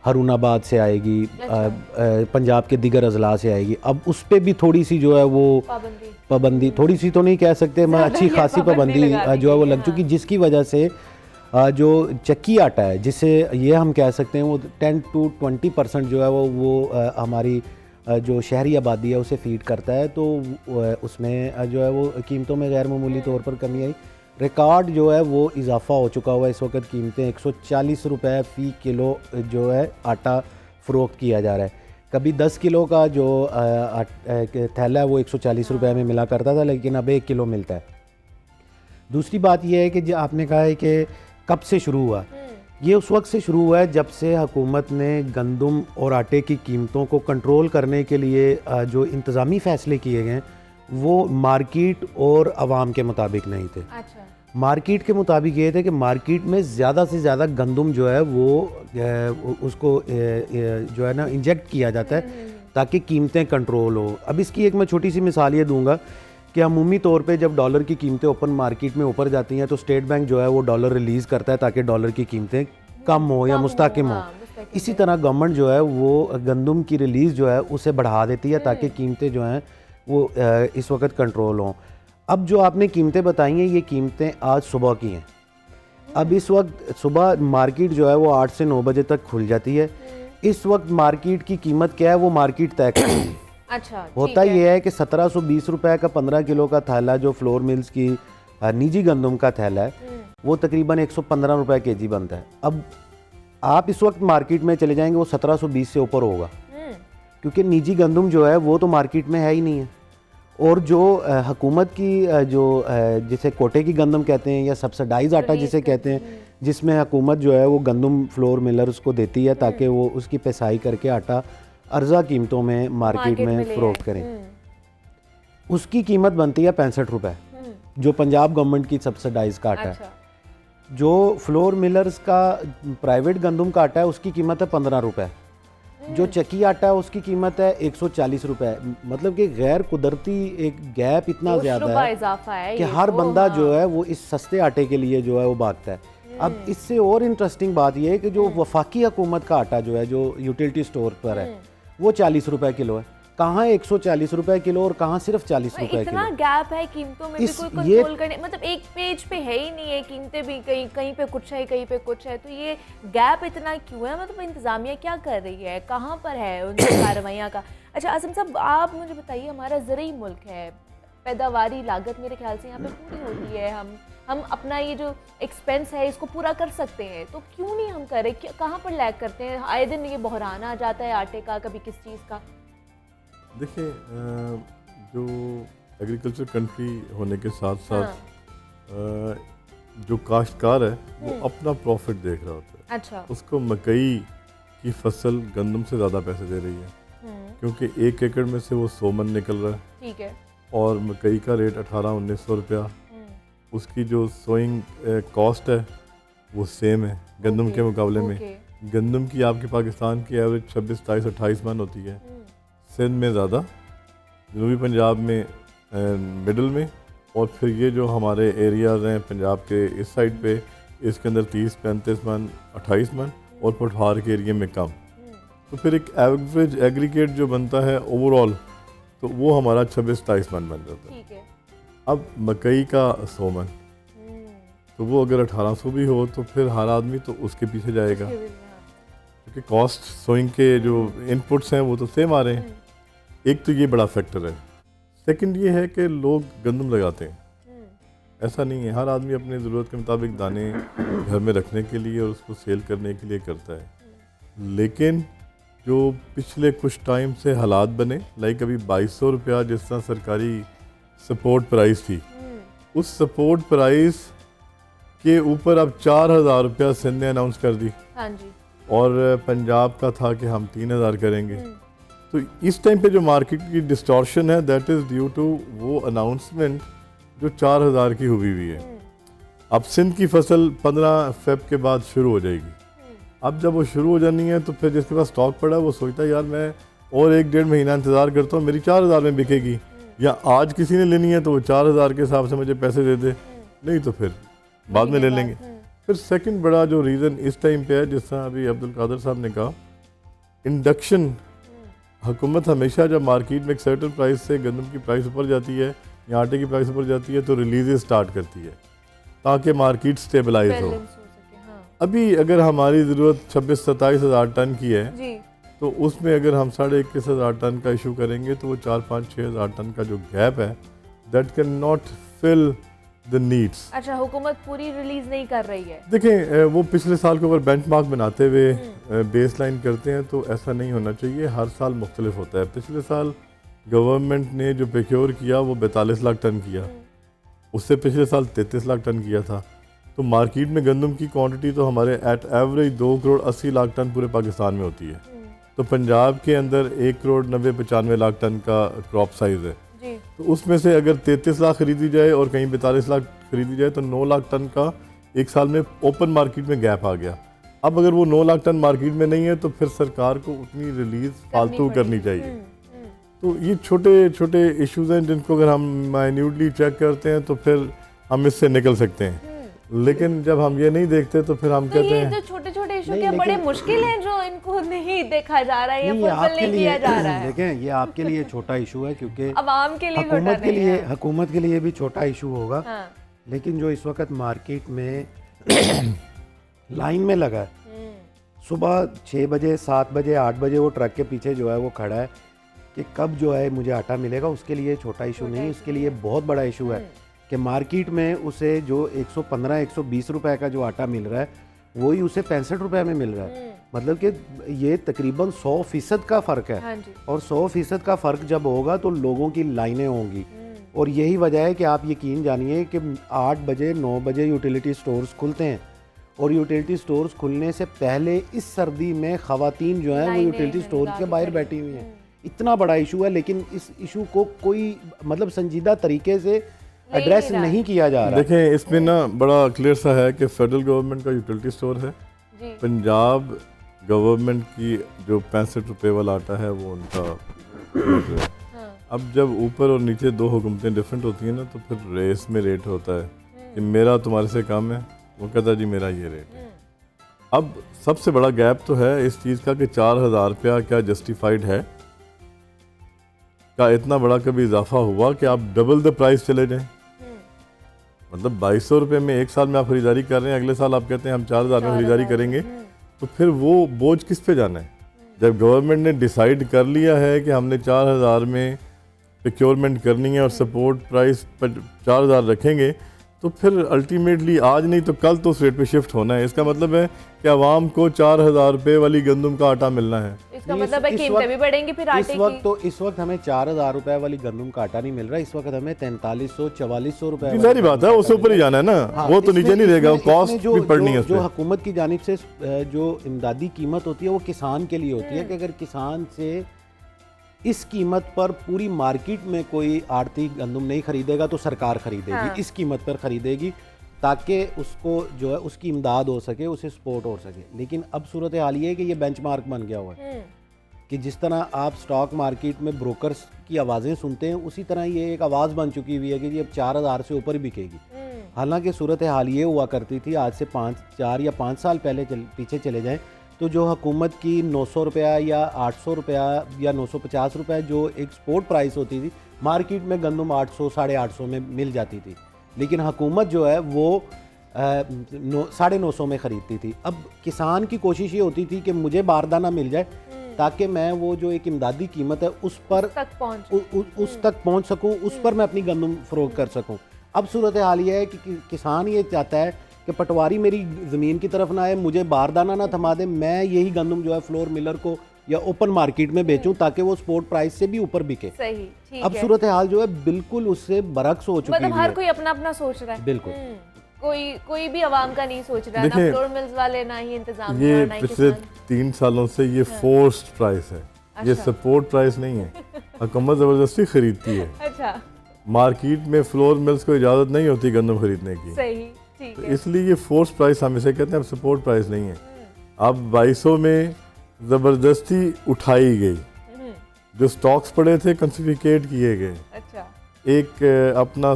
हरूनाबाद से आएगी, पंजाब के दीगर अजला से आएगी। अब उस पर भी थोड़ी सी जो है वो पाबंदी, थोड़ी सी तो नहीं कह सकते, अच्छी खासी पाबंदी जो है वो लग चुकी, जिसकी वजह से जो चक्की आटा है, जिसे ये हम कह सकते हैं वो 10 to 20% जो है वो हमारी जो शहरी आबादी है उसे फीड करता है, तो उसमें जो है वो कीमतों में गैर मामूली तौर पर कमी आई। रिकॉर्ड जो है वो इजाफा हो चुका हुआ है। इस वक्त कीमतें 140 रुपए फ़ी किलो जो है आटा फ़रोख्त किया जा रहा है। कभी 10 किलो का जो थैला है वो 140 रुपए में मिला करता था, लेकिन अब 1 किलो मिलता है। दूसरी बात यह है कि जो आपने कहा है कि कब से शुरू हुआ, ये उस वक्त से शुरू हुआ है जब से हुकूमत ने गंदम और आटे की कीमतों को कंट्रोल करने के लिए जो इंतज़ामी फ़ैसले किए गए वो मार्केट और आवाम के मुताबिक नहीं थे। अच्छा। मार्केट के मुताबिक ये थे कि मार्केट में ज़्यादा से ज़्यादा गंदम जो है वो उसको जो है ना इंजेक्ट किया जाता है ताकि कीमतें कंट्रोल हो। अब इसकी एक मैं छोटी सी मिसाल ये दूंगा कि अमूमी तौर पे जब डॉलर की कीमतें ओपन मार्केट में ऊपर जाती हैं तो स्टेट बैंक जो है वो डॉलर रिलीज़ करता है ताकि डॉलर की कीमतें कम हो या मुस्तकिम हो। इसी तरह गवर्नमेंट जो है वो गंदम की रिलीज़ जो है उसे बढ़ा देती है ताकि कीमतें जो हैं वो इस वक्त कंट्रोल हों। अब जो आपने कीमतें बताई हैं ये कीमतें आज सुबह की हैं। अब इस वक्त सुबह मार्केट जो है वो 8 से 9 बजे तक खुल जाती है। इस वक्त मार्केट की कीमत क्या है वो मार्केट तय करती है। अच्छा, होता ये है कि 1720 रुपए का 15 किलो का थैला जो फ्लोर मिल्स की निजी गंदम का थैला है वो तकरीबन 115 रुपए केजी बनता है। अब आप इस वक्त मार्केट में चले जाएंगे वो 1720 से ऊपर होगा क्योंकि निजी गंदम जो है वो तो मार्केट में है ही नहीं है। और जो हुकूमत की जो जिसे कोटे की गंदम कहते हैं या सब्सिडाइज आटा जिसे कहते हैं, जिसमें हुकूमत जो है वो गंदम फ्लोर मिलर्स को देती है ताकि वो उसकी पिसाई करके आटा अर्जा कीमतों में मार्केट में फरोख्त करें, उसकी कीमत बनती है 65 रुपए जो पंजाब गवर्नमेंट की सब्सिडाइज का आटा है। जो फ्लोर मिलर्स का प्राइवेट गंदम का आटा है उसकी कीमत है 15 रुपए। जो चक्की आटा है उसकी कीमत है 140 रुपए। मतलब कि गैर कुदरती एक गैप इतना ज़्यादा है कि हर बंदा जो है वो इस सस्ते आटे के लिए जो है वो भागता है। अब इससे और इंटरेस्टिंग बात यह है कि जो वफाकी हुकूमत का आटा जो है जो यूटिलिटी स्टोर पर है वो 40 रुपए किलो है। कहाँ 140 रुपए किलो और कहाँ सिर्फ 40 रुपए किलो। इतना गैप है कीमतों में भी कोई कंट्रोल करने, मतलब एक पेज पे है ही नहीं है कीमतें भी, कहीं पे कुछ है कहीं पे कुछ है, तो ये गैप इतना क्यों है? मतलब इंतजामिया क्या कर रही है, कहाँ पर है उनकी कार्रवाइयाँ का? अच्छा आसिम साहब आप मुझे बताइए, हमारा ज़रूरी मुल्क है, पैदावारी लागत मेरे ख्याल से यहाँ पे पूरी होती है, हम अपना ये जो एक्सपेंस है इसको पूरा कर सकते हैं, तो क्यों नहीं हम कर रहे? कहाँ पर लैग करते हैं? आए दिन ये बहरान आ जाता है आटे का, कभी किस चीज़ का। देखिए जो एग्रीकल्चर कंट्री होने के साथ साथ जो काश्तकार है वो अपना प्रॉफिट देख रहा होता है। अच्छा। उसको मकई की फसल गंदम से ज़्यादा पैसे दे रही है क्योंकि 1 एकड़ में से वो 100 मन निकल रहा है। ठीक है। और मकई का रेट 1800-1900 रुपया, उसकी जो सोइंग कॉस्ट है वो सेम है गंदम के मुकाबले में। गंदम की आपके पाकिस्तान की एवरेज 26, 27, 28 मन होती है, सिंध में ज़्यादा, जनूबी पंजाब में मिडल में, और फिर ये जो हमारे एरियाज़ हैं पंजाब के इस साइड पे इसके अंदर 30, 35 मन, 28 मन, और पठार के एरिया में कम। तो फिर एक एवरेज एग्रीगेट जो बनता है ओवरऑल तो वो हमारा 26, 27 मन बन जाता है। ठीक है। अब मकई का 100 मन, तो वो अगर 1800 भी हो तो फिर हर आदमी तो उसके पीछे जाएगा क्योंकि कॉस्ट सोइंग के जो इनपुट्स हैं वो तो सेम आ रहे हैं। एक तो ये बड़ा फैक्टर है। सेकंड ये है कि लोग गंदम लगाते हैं, ऐसा नहीं है, हर आदमी अपनी ज़रूरत के मुताबिक दाने घर में रखने के लिए और उसको सेल करने के लिए करता है। लेकिन जो पिछले कुछ टाइम से हालात बने, लाइक अभी 2200 रुपया जिस तरह सरकारी सपोर्ट प्राइस थी, उस सपोर्ट प्राइस के ऊपर अब 4000 रुपया सिंध ने अनाउंस कर दी। हाँ जी। और पंजाब का था कि हम 3000 करेंगे। तो इस टाइम पे जो मार्केट की डिस्टॉर्शन है दैट इज़ ड्यू टू वो अनाउंसमेंट जो 4000 की हुई हुई है। अब सिंध की फसल 15 फ़रवरी के बाद शुरू हो जाएगी। अब जब वो शुरू हो जानी है तो फिर जिसके पास स्टॉक पड़ा है वो सोचता है यार मैं और 1-1.5 महीना इंतज़ार करता हूँ, मेरी 4000 में बिकेगी, या आज किसी ने लेनी है तो वो 4000 के हिसाब से मुझे पैसे दे दे, नहीं तो फिर बाद में ले लेंगे। फिर सेकंड बड़ा जो रीज़न इस टाइम पे है, जिस तरह अभी अब्दुल कादर साहब ने कहा, इंडक्शन। हुकूमत हमेशा जब मार्केट में एक सर्टेन प्राइस से गंदम की प्राइस ऊपर जाती है या आटे की प्राइस ऊपर जाती है तो रिलीज़ स्टार्ट करती है ताकि मार्केट स्टेबलाइज हो। अभी अगर हमारी ज़रूरत 26-27 हज़ार टन की है जी, तो उसमें अगर हम 21,500 टन का इशू करेंगे तो वो 4-5-6 हज़ार टन का जो गैप है that can not fill the needs. अच्छा, हुकूमत पूरी रिलीज नहीं कर रही है। देखें वो पिछले साल के ऊपर बेंचमार्क बनाते हुए बेस लाइन करते हैं, तो ऐसा नहीं होना चाहिए। हर साल मुख्तलिफ होता है। पिछले साल गवर्नमेंट ने जो प्रोक्योर किया वो 42 लाख टन किया, उससे पिछले साल 33 लाख टन किया था। तो मार्केट में गंदम की क्वांटिटी तो हमारे at average 2 crore 80 lakh ton पूरे पाकिस्तान में होती है। तो पंजाब के अंदर 1 करोड़ 90-95 लाख टन का क्रॉप साइज़ है। तो उसमें से अगर 33 लाख खरीदी जाए और कहीं 42 लाख खरीदी जाए तो 9 लाख टन का एक साल में ओपन मार्केट में गैप आ गया। अब अगर वो 9 लाख टन मार्केट में नहीं है तो फिर सरकार को उतनी रिलीज फालतू करनी चाहिए। तो ये छोटे छोटे इश्यूज हैं जिनको अगर हम माइन्यूटली चेक करते हैं तो फिर हम इससे निकल सकते हैं, लेकिन जब हम ये नहीं देखते तो फिर हम कहते हैं जो छोटे छोटे इशू क्या बड़े मुश्किल हैं जो इनको नहीं देखा जा रहा है या फुलफिल नहीं किया जा रहा है। देखें ये आपके लिए छोटा इशू है क्योंकि अवाम के लिए हुकूमत के लिए भी छोटा इशू होगा। हाँ। लेकिन जो इस वक्त मार्केट में लाइन में लगा है, सुबह 6 बजे 7 बजे 8 बजे वो ट्रक के पीछे जो है वो खड़ा है कि कब जो है मुझे आटा मिलेगा, उसके लिए छोटा इशू नहीं, उसके लिए बहुत बड़ा इशू है कि मार्केट में उसे जो 115-120 रुपए का जो आटा मिल रहा है वही उसे 65 रुपए में मिल रहा है। मतलब कि ये तकरीबन 100% का फ़र्क है। हाँ जी। और 100% का फ़र्क जब होगा तो लोगों की लाइनें होंगी। और यही वजह है कि आप यकीन जानिए कि 8 बजे 9 बजे यूटिलिटी स्टोर्स खुलते हैं और यूटिलिटी स्टोर्स खुलने से पहले इस सर्दी में ख़वातीन जो हैं वो यूटिलिटी स्टोर के बाहर बैठी हुई हैं। इतना बड़ा इशू है, लेकिन इस इशू को कोई मतलब संजीदा तरीके से एड्रेस नहीं किया जा रहा। देखें इसमें ना बड़ा क्लियर सा है कि फेडरल गवर्नमेंट का यूटिलिटी स्टोर है, पंजाब गवर्नमेंट की जो 65 रुपए वाला आटा है वो उनका है। अब जब ऊपर और नीचे दो हुकूमतें डिफरेंट होती हैं ना तो फिर रेस में रेट होता है कि मेरा तुम्हारे से कम है, वो कहता जी मेरा ये रेट है। अब सबसे बड़ा गैप तो है इस चीज़ का कि 4000 रुपया क्या जस्टिफाइड है, का इतना बड़ा कभी इजाफा हुआ कि आप डबल द प्राइस चले जाएं। मतलब 2200 रुपये में एक साल में आप खरीदारी कर रहे हैं, अगले साल आप कहते हैं हम 4000 में खरीदारी करेंगे, तो फिर वो बोझ किस पे जाना है? जब गवर्नमेंट ने डिसाइड कर लिया है कि हमने 4000 में प्रोक्योरमेंट करनी है और सपोर्ट प्राइस पर 4000 रखेंगे, तो फिर अल्टीमेटली आज नहीं तो कल तो उस रेट पे शिफ्ट होना है। इसका मतलब है कि आवाम को 4000 रुपये वाली गंदम का आटा मिलना है। इसका मतलब है कीमतें भी बढ़ेंगी फिर आटे की। इस वक्त हमें 4000 रुपए वाली गंदम का आटा नहीं मिल रहा, इस वक्त हमें 4300-4400 रुपए। सारी बात है, उससे ऊपर ही जाना है ना। हाँ, वो तो नीचे नहीं रहेगा, कॉस्ट भी पड़नी है। जो हुकूमत की जानिब से जो इमदादी कीमत होती है वो किसान के लिए होती है कि अगर किसान से इस कीमत पर पूरी मार्केट में कोई आड़ती गंदम नहीं खरीदेगा तो सरकार खरीदेगी। हाँ। इस कीमत पर खरीदेगी ताकि उसको जो है उसकी इमदाद हो सके, उसे सपोर्ट हो सके। लेकिन अब सूरत हाल ये है कि ये बेंचमार्क बन गया हुआ है कि जिस तरह आप स्टॉक मार्केट में ब्रोकर्स की आवाज़ें सुनते हैं उसी तरह ये एक आवाज़ बन चुकी हुई है कि ये अब 4000 से ऊपर बिकेगी। हालांकि सूरत हाल ये हुआ करती थी आज से 4 या 5 साल पहले पीछे चले जाएं तो जो हुकूमत की 900 रुपया या 800 रुपया या 950 रुपया जो एक्सपोर्ट प्राइस होती थी, मार्केट में गंदम 800 850 में मिल जाती थी, लेकिन हुकूमत जो है वो 950 में ख़रीदती थी। अब किसान की कोशिश ये होती थी कि मुझे बारदाना मिल जाए ताकि मैं वो जो एक इमदादी कीमत है उस पर उस तक पहुँच सकूँ, उस पर मैं अपनी गंदम फ़रोख्त कर सकूँ। अब सूरत हाल ये है कि किसान ये चाहता है कि पटवारी मेरी ज़मीन की तरफ ना आए, मुझे बारदाना ना थमा दे, मैं यही गंदम जो है फ्लोर मिलर को या ओपन मार्केट में बेचूं ताकि वो स्पोर्ट प्राइस से भी ऊपर बिके। सही, ठीक अब सूरत हाल जो है बिल्कुल उससे बरक्स हो चुकी है। मतलब हर कोई अपना अपना सोच रहा है। बिल्कुल कोई भी आवाम का नहीं सोच रहा है, ना फ्लोर मिल्स वाले ना ही इंतजाम। ये पिछले 3 सालों से ये फोर्स्ड प्राइस है। ये सपोर्ट प्राइस नहीं है, हुकूमत जबरदस्ती खरीदती है। अच्छा, मार्केट में फ्लोर मिल्स को इजाज़त नहीं होती गंदम खरीदने की। सही, तो इसलिए ये फोर्स प्राइस हम इसे कहते हैं, अब सपोर्ट प्राइस नहीं है। अब 2200 में ज़बरदस्ती उठाई गई, जो स्टॉक्स पड़े थे कंसिफिकेट किए गए। अच्छा, एक अपना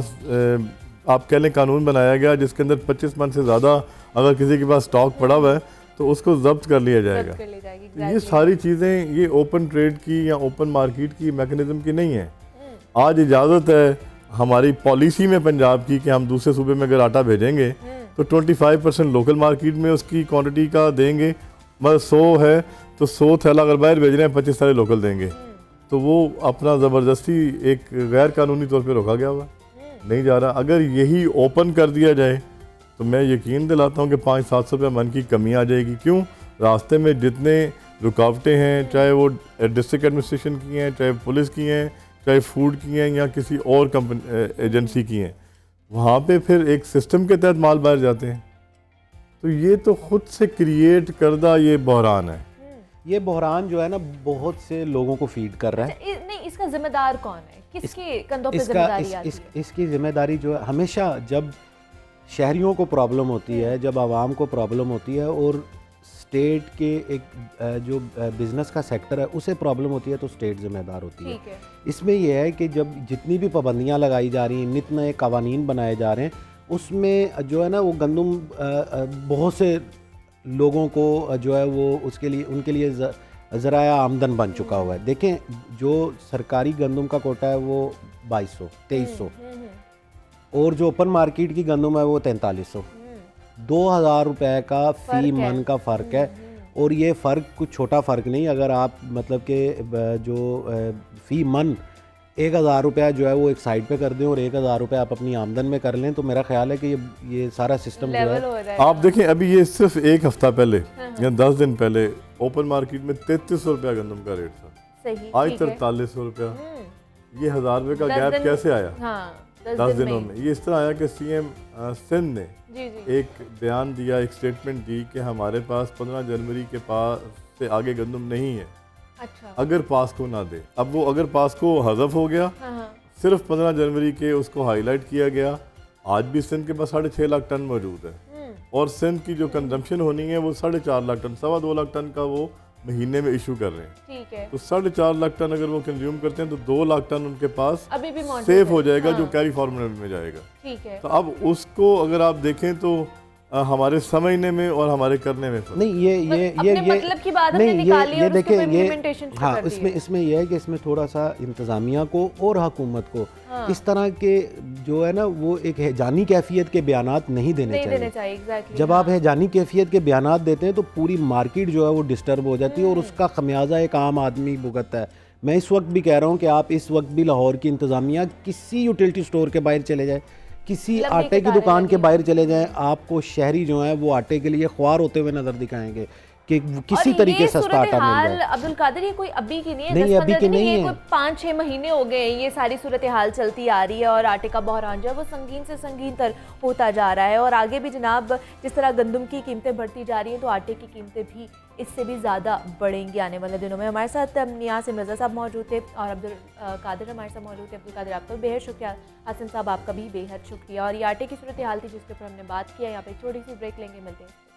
आप कह लें कानून बनाया गया जिसके अंदर 25 मन से ज़्यादा अगर किसी के पास स्टॉक पड़ा हुआ है तो उसको जब्त कर लिया जाएगा। तो ये सारी चीज़ें ये ओपन ट्रेड की या ओपन मार्केट की मैकेनिज्म की नहीं है। आज इजाज़त है हमारी पॉलिसी में पंजाब की कि हम दूसरे सूबे में अगर आटा भेजेंगे तो 25% लोकल मार्केट में उसकी क्वांटिटी का देंगे। मतलब 100 है तो 100 थैला अगर बाहर भेज रहे हैं 25 थैले लोकल देंगे, तो वो अपना ज़बरदस्ती एक गैर कानूनी तौर पे रोका गया हुआ। नहीं जा रहा। अगर यही ओपन कर दिया जाए तो मैं यकीन दिलाता हूँ कि 500-700 रुपये मन की कमी आ जाएगी। क्यों? रास्ते में जितने रुकावटें हैं, चाहे वो डिस्ट्रिक्ट एडमिनिस्ट्रेशन की हैं, चाहे पुलिस की हैं, चाहे फूड की हैं या किसी और कंपनी एजेंसी की हैं, वहाँ पे फिर एक सिस्टम के तहत माल बाहर जाते हैं। तो ये तो खुद से क्रिएट करदा ये बहरान है। ये बहरान जो है ना बहुत से लोगों को फीड कर रहा है। नहीं, इसका जिम्मेदार कौन है? किसके कंधों पे जिम्मेदारी आती है? इसकी जिम्मेदारी जो है, हमेशा जब शहरियों को प्रॉब्लम होती है, जब आवाम को प्रॉब्लम होती है और स्टेट के एक जो बिज़नेस का सेक्टर है उसे प्रॉब्लम होती है तो स्टेट ज़िम्मेदार होती है। इसमें यह है कि जब जितनी भी पाबंदियाँ लगाई जा रही हैं, नित नए कवानीन बनाए जा रहे हैं, उसमें जो है ना वो गंदम बहुत से लोगों को जो है वो उसके लिए उनके लिए ज़राया आमदन बन चुका हुआ है। देखें, जो सरकारी गंदम का कोटा है वो 2200-2300 और जो ओपन मार्केट की गंदम है वो 4300। 2000 रुपए का फी मन का फ़र्क है। और ये फ़र्क कुछ छोटा फ़र्क नहीं। अगर आप मतलब कि जो फ़ी मन 1000 रुपया जो है वो एक साइड पे कर दें और 1000 रुपये आप अपनी आमदन में कर लें, तो मेरा ख्याल है कि ये सारा सिस्टम जो है आप देखें, अभी ये सिर्फ एक हफ्ता पहले या 10 दिन पहले ओपन मार्केट में 3300 रुपया गंदम का रेट था। सही, आज 4300 रुपया। ये 1000 रुपये का गैप कैसे आया? 10 दिनों में। ये इस तरह आया कि सीएम सिंध ने एक बयान दिया, एक स्टेटमेंट दी कि हमारे पास 15 जनवरी के पास से आगे गंदम नहीं है। अच्छा। अगर पास्को ना दे, अब वो अगर पास्को हज़फ हो गया, सिर्फ 15 जनवरी के उसको हाईलाइट किया गया। आज भी सिंध के पास 6.5 लाख टन मौजूद है और सिंध की जो कंजम्पशन होनी है वो 4.5 लाख टन, 2.25 लाख टन का वो महीने में इशू कर रहे हैं। ठीक है। तो 4.5 लाख टन अगर वो कंज्यूम करते हैं तो 2 लाख टन उनके पास अभी भी सेफ हो जाएगा, जो कैरी फॉर्मूले में जाएगा। ठीक है। तो अब उसको अगर आप देखें तो हमारे समझने में और हमारे करने में नहीं, ये मतलब की बात हमने निकाली और उसको इम्प्लीमेंटेशन शुरू कर दी है। इसमें यह है कि इसमें थोड़ा सा इंतजामिया को और हुकूमत को इस तरह के जो है ना वो एक हैजानी कैफियत के बयानात नहीं देने चाहिए। exactly, जब आप हैजानी कैफियत के बयानात देते हैं तो पूरी मार्केट जो है वो डिस्टर्ब हो जाती है और उसका खमियाजा एक आम आदमी भुगतता है। मैं इस वक्त भी कह रहा हूँ कि आप इस वक्त भी लाहौर की इंतजामिया किसी यूटिलिटी स्टोर के बाहर चले जाए, किसी आटे की दुकान के बाहर चले जाएं, आपको शहरी जो हैं वो आटे के लिए ख्वार होते हुए नजर दिखाएंगे कि किसी तरीके से सस्ता आटा मिल जाए। अब्दुल कादिर, ये कोई अभी की नहीं है, नहीं, अभी की नहीं है, कोई 5-6 महीने हो गए ये सारी सूरत हाल चलती आ रही है और आटे का बहरान जो है वो संगीन से संगीन तर होता जा रहा है। और आगे भी जनाब जिस तरह गंदम की कीमतें बढ़ती जा रही हैं तो आटे की कीमतें भी इससे भी ज़्यादा बढ़ेंगी आने वाले दिनों में। हमारे साथ नियाज़ मिर्ज़ा साहब मौजूद थे और अब्दुल कादिर हमारे साथ मौजूद थे। अब्दुल कादिर आपका बेहद शुक्रिया, हसन साहब आपका भी बेहद शुक्रिया। और ये आटे की सूरत हाल थी जिसके ऊपर हमने बात किया। यहाँ पे एक छोटी सी ब्रेक लेंगे, मिलते हैं।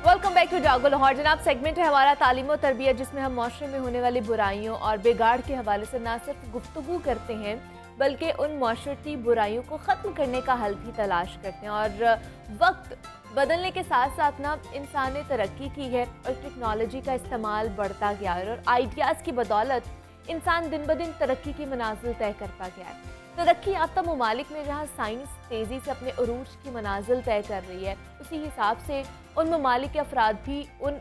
वेलकम बैक टू जागो लाहौर। जनाब, सेगमेंट है हमारा तालीम और तरबियत, जिसमें हम माशरे में होने वाली बुराइयों और बिगाड़ के हवाले से ना सिर्फ गुफ्तगू करते हैं बल्कि उन माशरती बुराइयों को ख़त्म करने का हल भी तलाश करते हैं। और वक्त बदलने के साथ साथ ना इंसान ने तरक्की की है और टेक्नोलॉजी का इस्तेमाल बढ़ता गया है और आइडियाज़ की बदौलत इंसान दिन ब दिन तरक्की की मनाजिल तय करता गया है। तरक्की याफ्ता ममालिक में जहाँ साइंस तेज़ी से अपने उरूज की मनाजिल तय कर रही है, उसी हिसाब से उन ममालिक के अफराद भी उन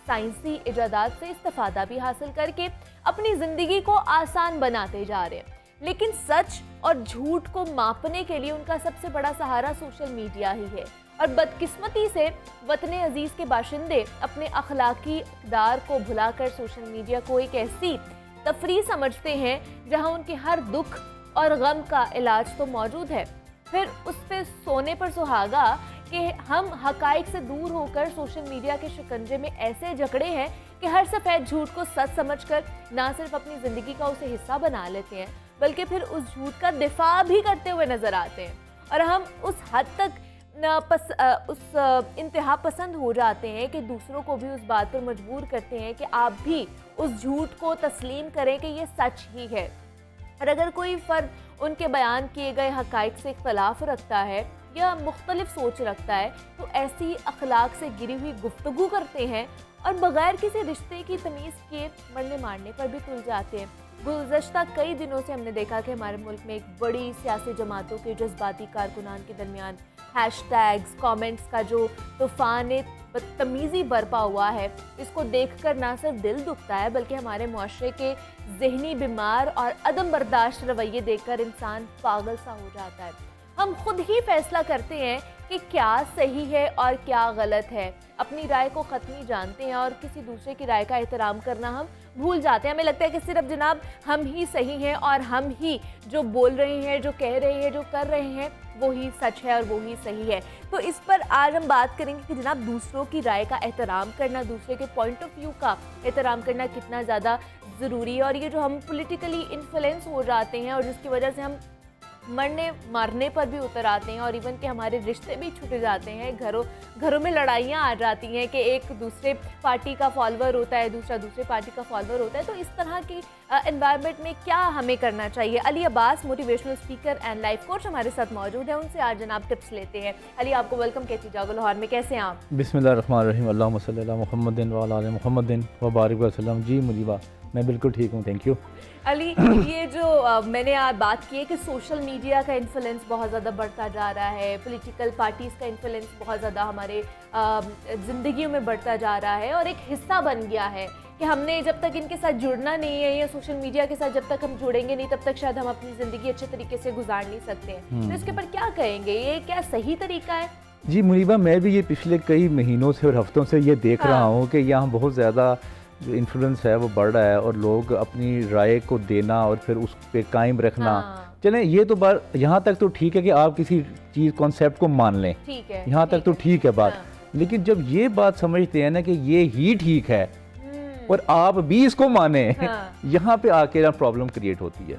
साइंसी इजादात से इस्तेफादा भी हासिल करके अपनी ज़िंदगी को आसान बनाते जा रहे हैं। लेकिन सच और झूठ को मापने के लिए उनका सबसे बड़ा सहारा सोशल मीडिया ही है। और बदकिस्मती से वतन अजीज़ के बाशिंदे अपने अखलाकी इक़दार को भुलाकर सोशल मीडिया को एक ऐसी तफरीह समझते हैं जहाँ उनके हर दुख और गम का इलाज तो मौजूद है। फिर उस पे सोने पर सुहागा कि हम हकाइक से दूर होकर सोशल मीडिया के शिकंजे में ऐसे जकड़े हैं कि हर सफ़ेद झूठ को सच समझकर ना सिर्फ अपनी ज़िंदगी का उसे हिस्सा बना लेते हैं बल्कि फिर उस झूठ का दिफा भी करते हुए नज़र आते हैं। और हम उस हद तक उस इंतहा पसंद हो जाते हैं कि दूसरों को भी उस बात पर मजबूर करते हैं कि आप भी उस झूठ को तस्लीम करें कि ये सच ही है। और अगर कोई फ़र्द उनके बयान किए गए हक़ाइक़ से इख्तलाफ रखता है या मुख्तलिफ सोच रखता है तो ऐसी अखलाक से गिरी हुई गुफ्तगू करते हैं और बग़ैर किसी रिश्ते की तमीज़ किए मरने मारने पर भी तुल जाते हैं। गुज़श्ता कई दिनों से हमने देखा कि हमारे मुल्क में एक बड़ी सियासी जमातों के जज्बाती कारकुनान के दरमियान हैशटैग्स, कमेंट्स का जो तूफ़ान बदतमीज़ी बरपा हुआ है, इसको देखकर ना सिर्फ दिल दुखता है बल्कि हमारे मुआशरे के ज़हनी बीमार और अदम बर्दाश्त रवैये देखकर इंसान पागल सा हो जाता है। हम खुद ही फैसला करते हैं कि क्या सही है और क्या गलत है, अपनी राय को ख़त्म जानते हैं और किसी दूसरे की राय का एहतराम करना हम भूल जाते हैं। हमें लगता है कि सिर्फ जनाब हम ही सही हैं और हम ही जो बोल रहे हैं, जो कह रहे हैं, जो कर रहे हैं वो ही सच है और वो ही सही है। तो इस पर आज हम बात करेंगे कि जनाब दूसरों की राय का एहतराम करना, दूसरे के पॉइंट ऑफ व्यू का एहतराम करना कितना ज़्यादा ज़रूरी है। और ये जो हम पॉलिटिकली इन्फ्लुएंस हो जाते हैं और जिसकी वजह से हम मरने मारने पर भी उतर आते हैं और इवन कि हमारे रिश्ते भी छूट जाते हैं, घरों में लड़ाइयाँ आ जाती हैं कि एक दूसरे पार्टी का फॉलोअर होता है, दूसरा दूसरे पार्टी का फॉलोअर होता है। तो इस तरह की एनवायरनमेंट में क्या हमें करना चाहिए? Ali Abbas, motivational speaker and life coach हमारे साथ मौजूद हैं, उनसे आज जनाब टिप्स लेते हैं। अली, आपको वेलकम कहती जागो लाहौर में, कैसे हैं आप? बिस्मिल्लाहिर्रहमानिर्रहीम, अल्लाहुम्मा सल्ली अला मुहम्मदिन व अला आलि मुहम्मदिन व बारिक वसल्लम। जी मुनीबा, मैं बिल्कुल ठीक हूँ, थैंक यू। अली, ये जो मैंने आज बात की है कि सोशल मीडिया का इन्फ्लुएंस बहुत ज़्यादा बढ़ता जा रहा है, पॉलिटिकल पार्टीज़ का इन्फ्लुएंस बहुत ज़्यादा हमारे ज़िंदगियों में बढ़ता जा रहा है और एक हिस्सा बन गया है कि हमने जब तक इनके साथ जुड़ना नहीं है या सोशल मीडिया के साथ जब तक हम जुड़ेंगे नहीं तब तक शायद हम अपनी ज़िंदगी अच्छे तरीके से गुजार नहीं सकते हैं। तो इसके ऊपर क्या कहेंगे, ये क्या सही तरीका है? जी मुनीबा, मैं भी ये पिछले कई महीनों से और हफ्तों से ये देख रहा हूँ कि यहाँ बहुत ज़्यादा जो इन्फ्लुएंस है वो बढ़ रहा है और लोग अपनी राय को देना और फिर उस पे कायम रखना। चलें, ये तो बात यहाँ तक तो ठीक है कि आप किसी चीज़ कॉन्सेप्ट को मान लें, ठीक है, यहाँ तक तो ठीक है बात। लेकिन जब ये बात समझते हैं ना कि ये ही ठीक है और आप भी इसको माने, यहाँ पे आके ना प्रॉब्लम क्रिएट होती है।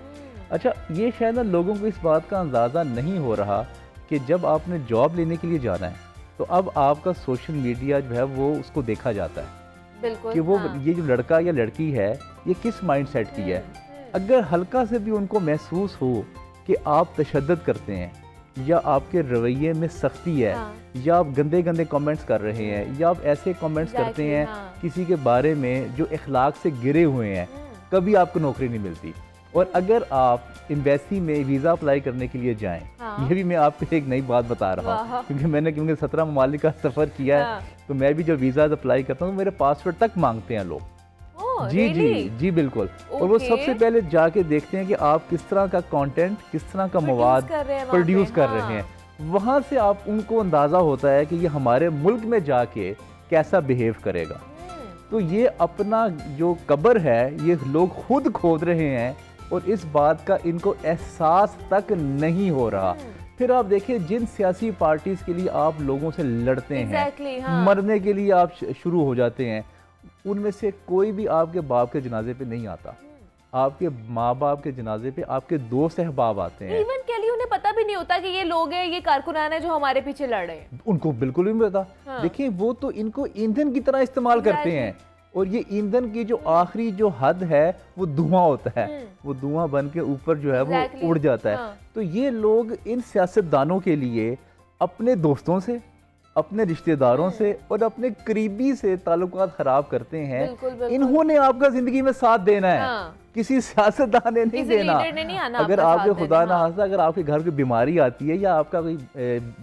अच्छा, ये शायद ना लोगों को इस बात का अंदाज़ा नहीं हो रहा कि जब आपने जॉब लेने के लिए जाना है तो अब आपका सोशल मीडिया जो है वो उसको देखा जाता है कि वो ये जो लड़का या लड़की है ये किस माइंडसेट की है। अगर हल्का से भी उनको महसूस हो कि आप तशद्दुद करते हैं या आपके रवैये में सख्ती है, या आप गंदे गंदे कमेंट्स कर रहे हैं या आप ऐसे कमेंट्स करते हैं किसी के बारे में जो इखलाक से गिरे हुए हैं, कभी आपको नौकरी नहीं मिलती। और अगर आप एम्बेसी में वीज़ा अप्लाई करने के लिए जाएं, ये भी मैं आपको एक नई बात बता रहा हूँ क्योंकि 17 ममालिक का सफ़र किया है, तो मैं भी जब वीज़ा अप्लाई करता हूँ मेरे पासवर्ड तक मांगते हैं लोग। जी जी जी बिल्कुल। और वो सबसे पहले जाके देखते हैं कि आप किस तरह का कंटेंट, किस तरह का मवाद प्रोड्यूस कर रहे हैं। वहाँ से आप उनको अंदाज़ा होता है कि ये हमारे मुल्क में जाके कैसा बिहेव करेगा। तो ये अपना जो कब्र है ये लोग खुद खोद रहे हैं और इस बात का इनको एहसास तक नहीं हो रहा। फिर आप देखिए, जिन सियासी पार्टीज के लिए आप लोगों से लड़ते हैं, मरने के लिए आप शुरू हो जाते हैं, उनमें से कोई भी आपके बाप के जनाजे पे नहीं आता। आपके माँ बाप के जनाजे पे आपके दोस्त अहबाब आते हैं। इवन के लिए उन्हें पता भी नहीं होता कि ये लोग हैं, ये कारकुनान है जो हमारे पीछे लड़ रहे हैं, उनको बिल्कुल भी नहीं पता। देखिए, वो तो इनको ईंधन की तरह इस्तेमाल करते हैं और ये ईंधन की जो आखिरी जो हद है वो धुआं होता है, वो धुआं बन के ऊपर जो है वो उड़ जाता है। तो ये लोग इन सियासतदानों के लिए अपने दोस्तों से, अपने रिश्तेदारों से और अपने करीबी से ताल्लुकात खराब करते हैं। बिल्कुल। इन्होंने आपका जिंदगी में साथ देना है, किसी सियासतदान ने नहीं देना। अगर आपके खुदा ना खास्ता अगर आपके घर की बीमारी आती है या आपका कोई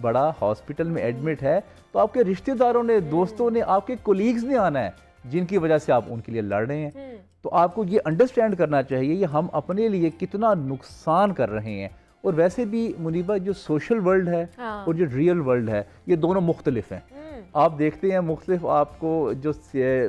बड़ा हॉस्पिटल में एडमिट है तो आपके रिश्तेदारों ने, दोस्तों ने, आपके कोलीग्स ने आना है जिनकी वजह से आप उनके लिए लड़ रहे हैं। तो आपको ये अंडरस्टैंड करना चाहिए ये हम अपने लिए कितना नुकसान कर रहे हैं। और वैसे भी मुनीबा, जो सोशल वर्ल्ड है और जो रियल वर्ल्ड है ये दोनों मुख्तलिफ हैं। आप देखते हैं मुख्तलिफ आपको जो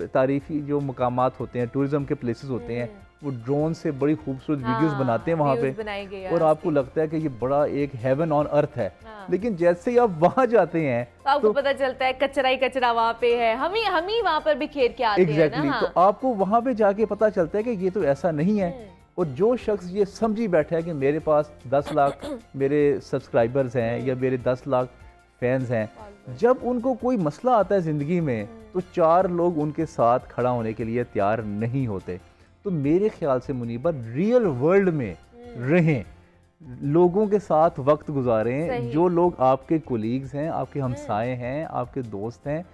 तारीखी जो मकामात होते हैं, टूरिज्म के प्लेसेस होते हैं, वो ड्रोन से बड़ी खूबसूरत वीडियोस बनाते हैं वहाँ पे और आपको लगता है कि ये बड़ा एक हेवन ऑन अर्थ है। लेकिन जैसे ही आप वहाँ जाते हैं तो आपको पता चलता है कचरा ही कचरा वहाँ पे है, हम ही वहाँ पर बिखेर के आते हैं ना। तो आपको वहाँ पे जाके पता चलता है कि ये तो ऐसा नहीं है। और जो शख्स ये समझी बैठा है कि मेरे पास 10 लाख मेरे सब्सक्राइबर्स हैं या मेरे 10 लाख फैंस हैं, जब उनको कोई मसला आता है ज़िंदगी में तो 4 लोग उनके साथ खड़ा होने के लिए तैयार नहीं होते। तो मेरे ख्याल से मुनीबा, रियल वर्ल्ड में रहें, लोगों के साथ वक्त गुजारें। जो लोग आपके कोलीग्स हैं, आपके हमसाए हैं, आपके दोस्त हैं,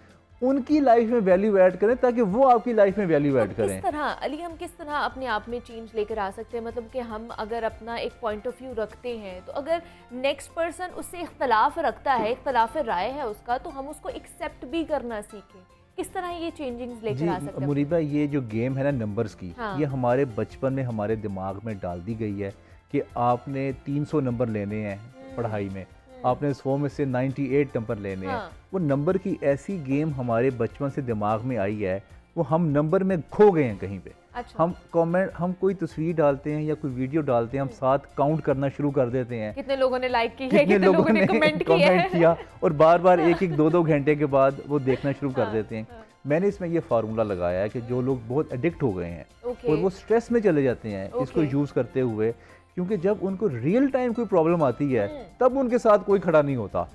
उनकी लाइफ में वैल्यू ऐड करें ताकि वो आपकी लाइफ में वैल्यू ऐड करें। किस तरह अली, हम किस तरह अपने आप में चेंज लेकर आ सकते हैं? मतलब कि हम अगर अपना एक पॉइंट ऑफ व्यू रखते हैं तो अगर नेक्स्ट पर्सन उससे इख्तलाफ रखता है, इख्तलाफ राय है उसका, तो हम उसको एक्सेप्ट भी करना सीखें। किस तरह ये चेंजिंग्स लेकर आ सकते हैं? मुनीबा, ये जो गेम है ना नंबर्स की, हाँ। ये हमारे बचपन में हमारे दिमाग में डाल दी गई है कि आपने 300 नंबर लेने हैं पढ़ाई में, आपने 100 में से 98 नंबर लेने हैं। वो नंबर की ऐसी गेम हमारे बचपन से दिमाग में आई है, वो हम नंबर में खो गए हैं कहीं पे। अच्छा। हम कोई तस्वीर डालते हैं या कोई वीडियो डालते हैं, हम साथ काउंट करना शुरू कर देते हैं, कितने लोगों ने लाइक की है, कितने लोगों ने कमेंट किया, और बार बार एक 2 घंटे के बाद वो देखना शुरू कर देते हैं। मैंने इसमें ये फार्मूला लगाया है कि जो लोग बहुत एडिक्ट हो गए हैं और वो स्ट्रेस में चले जाते हैं इसको यूज़ करते हुए, क्योंकि जब उनको रियल टाइम कोई प्रॉब्लम आती है तब उनके साथ कोई खड़ा नहीं होता।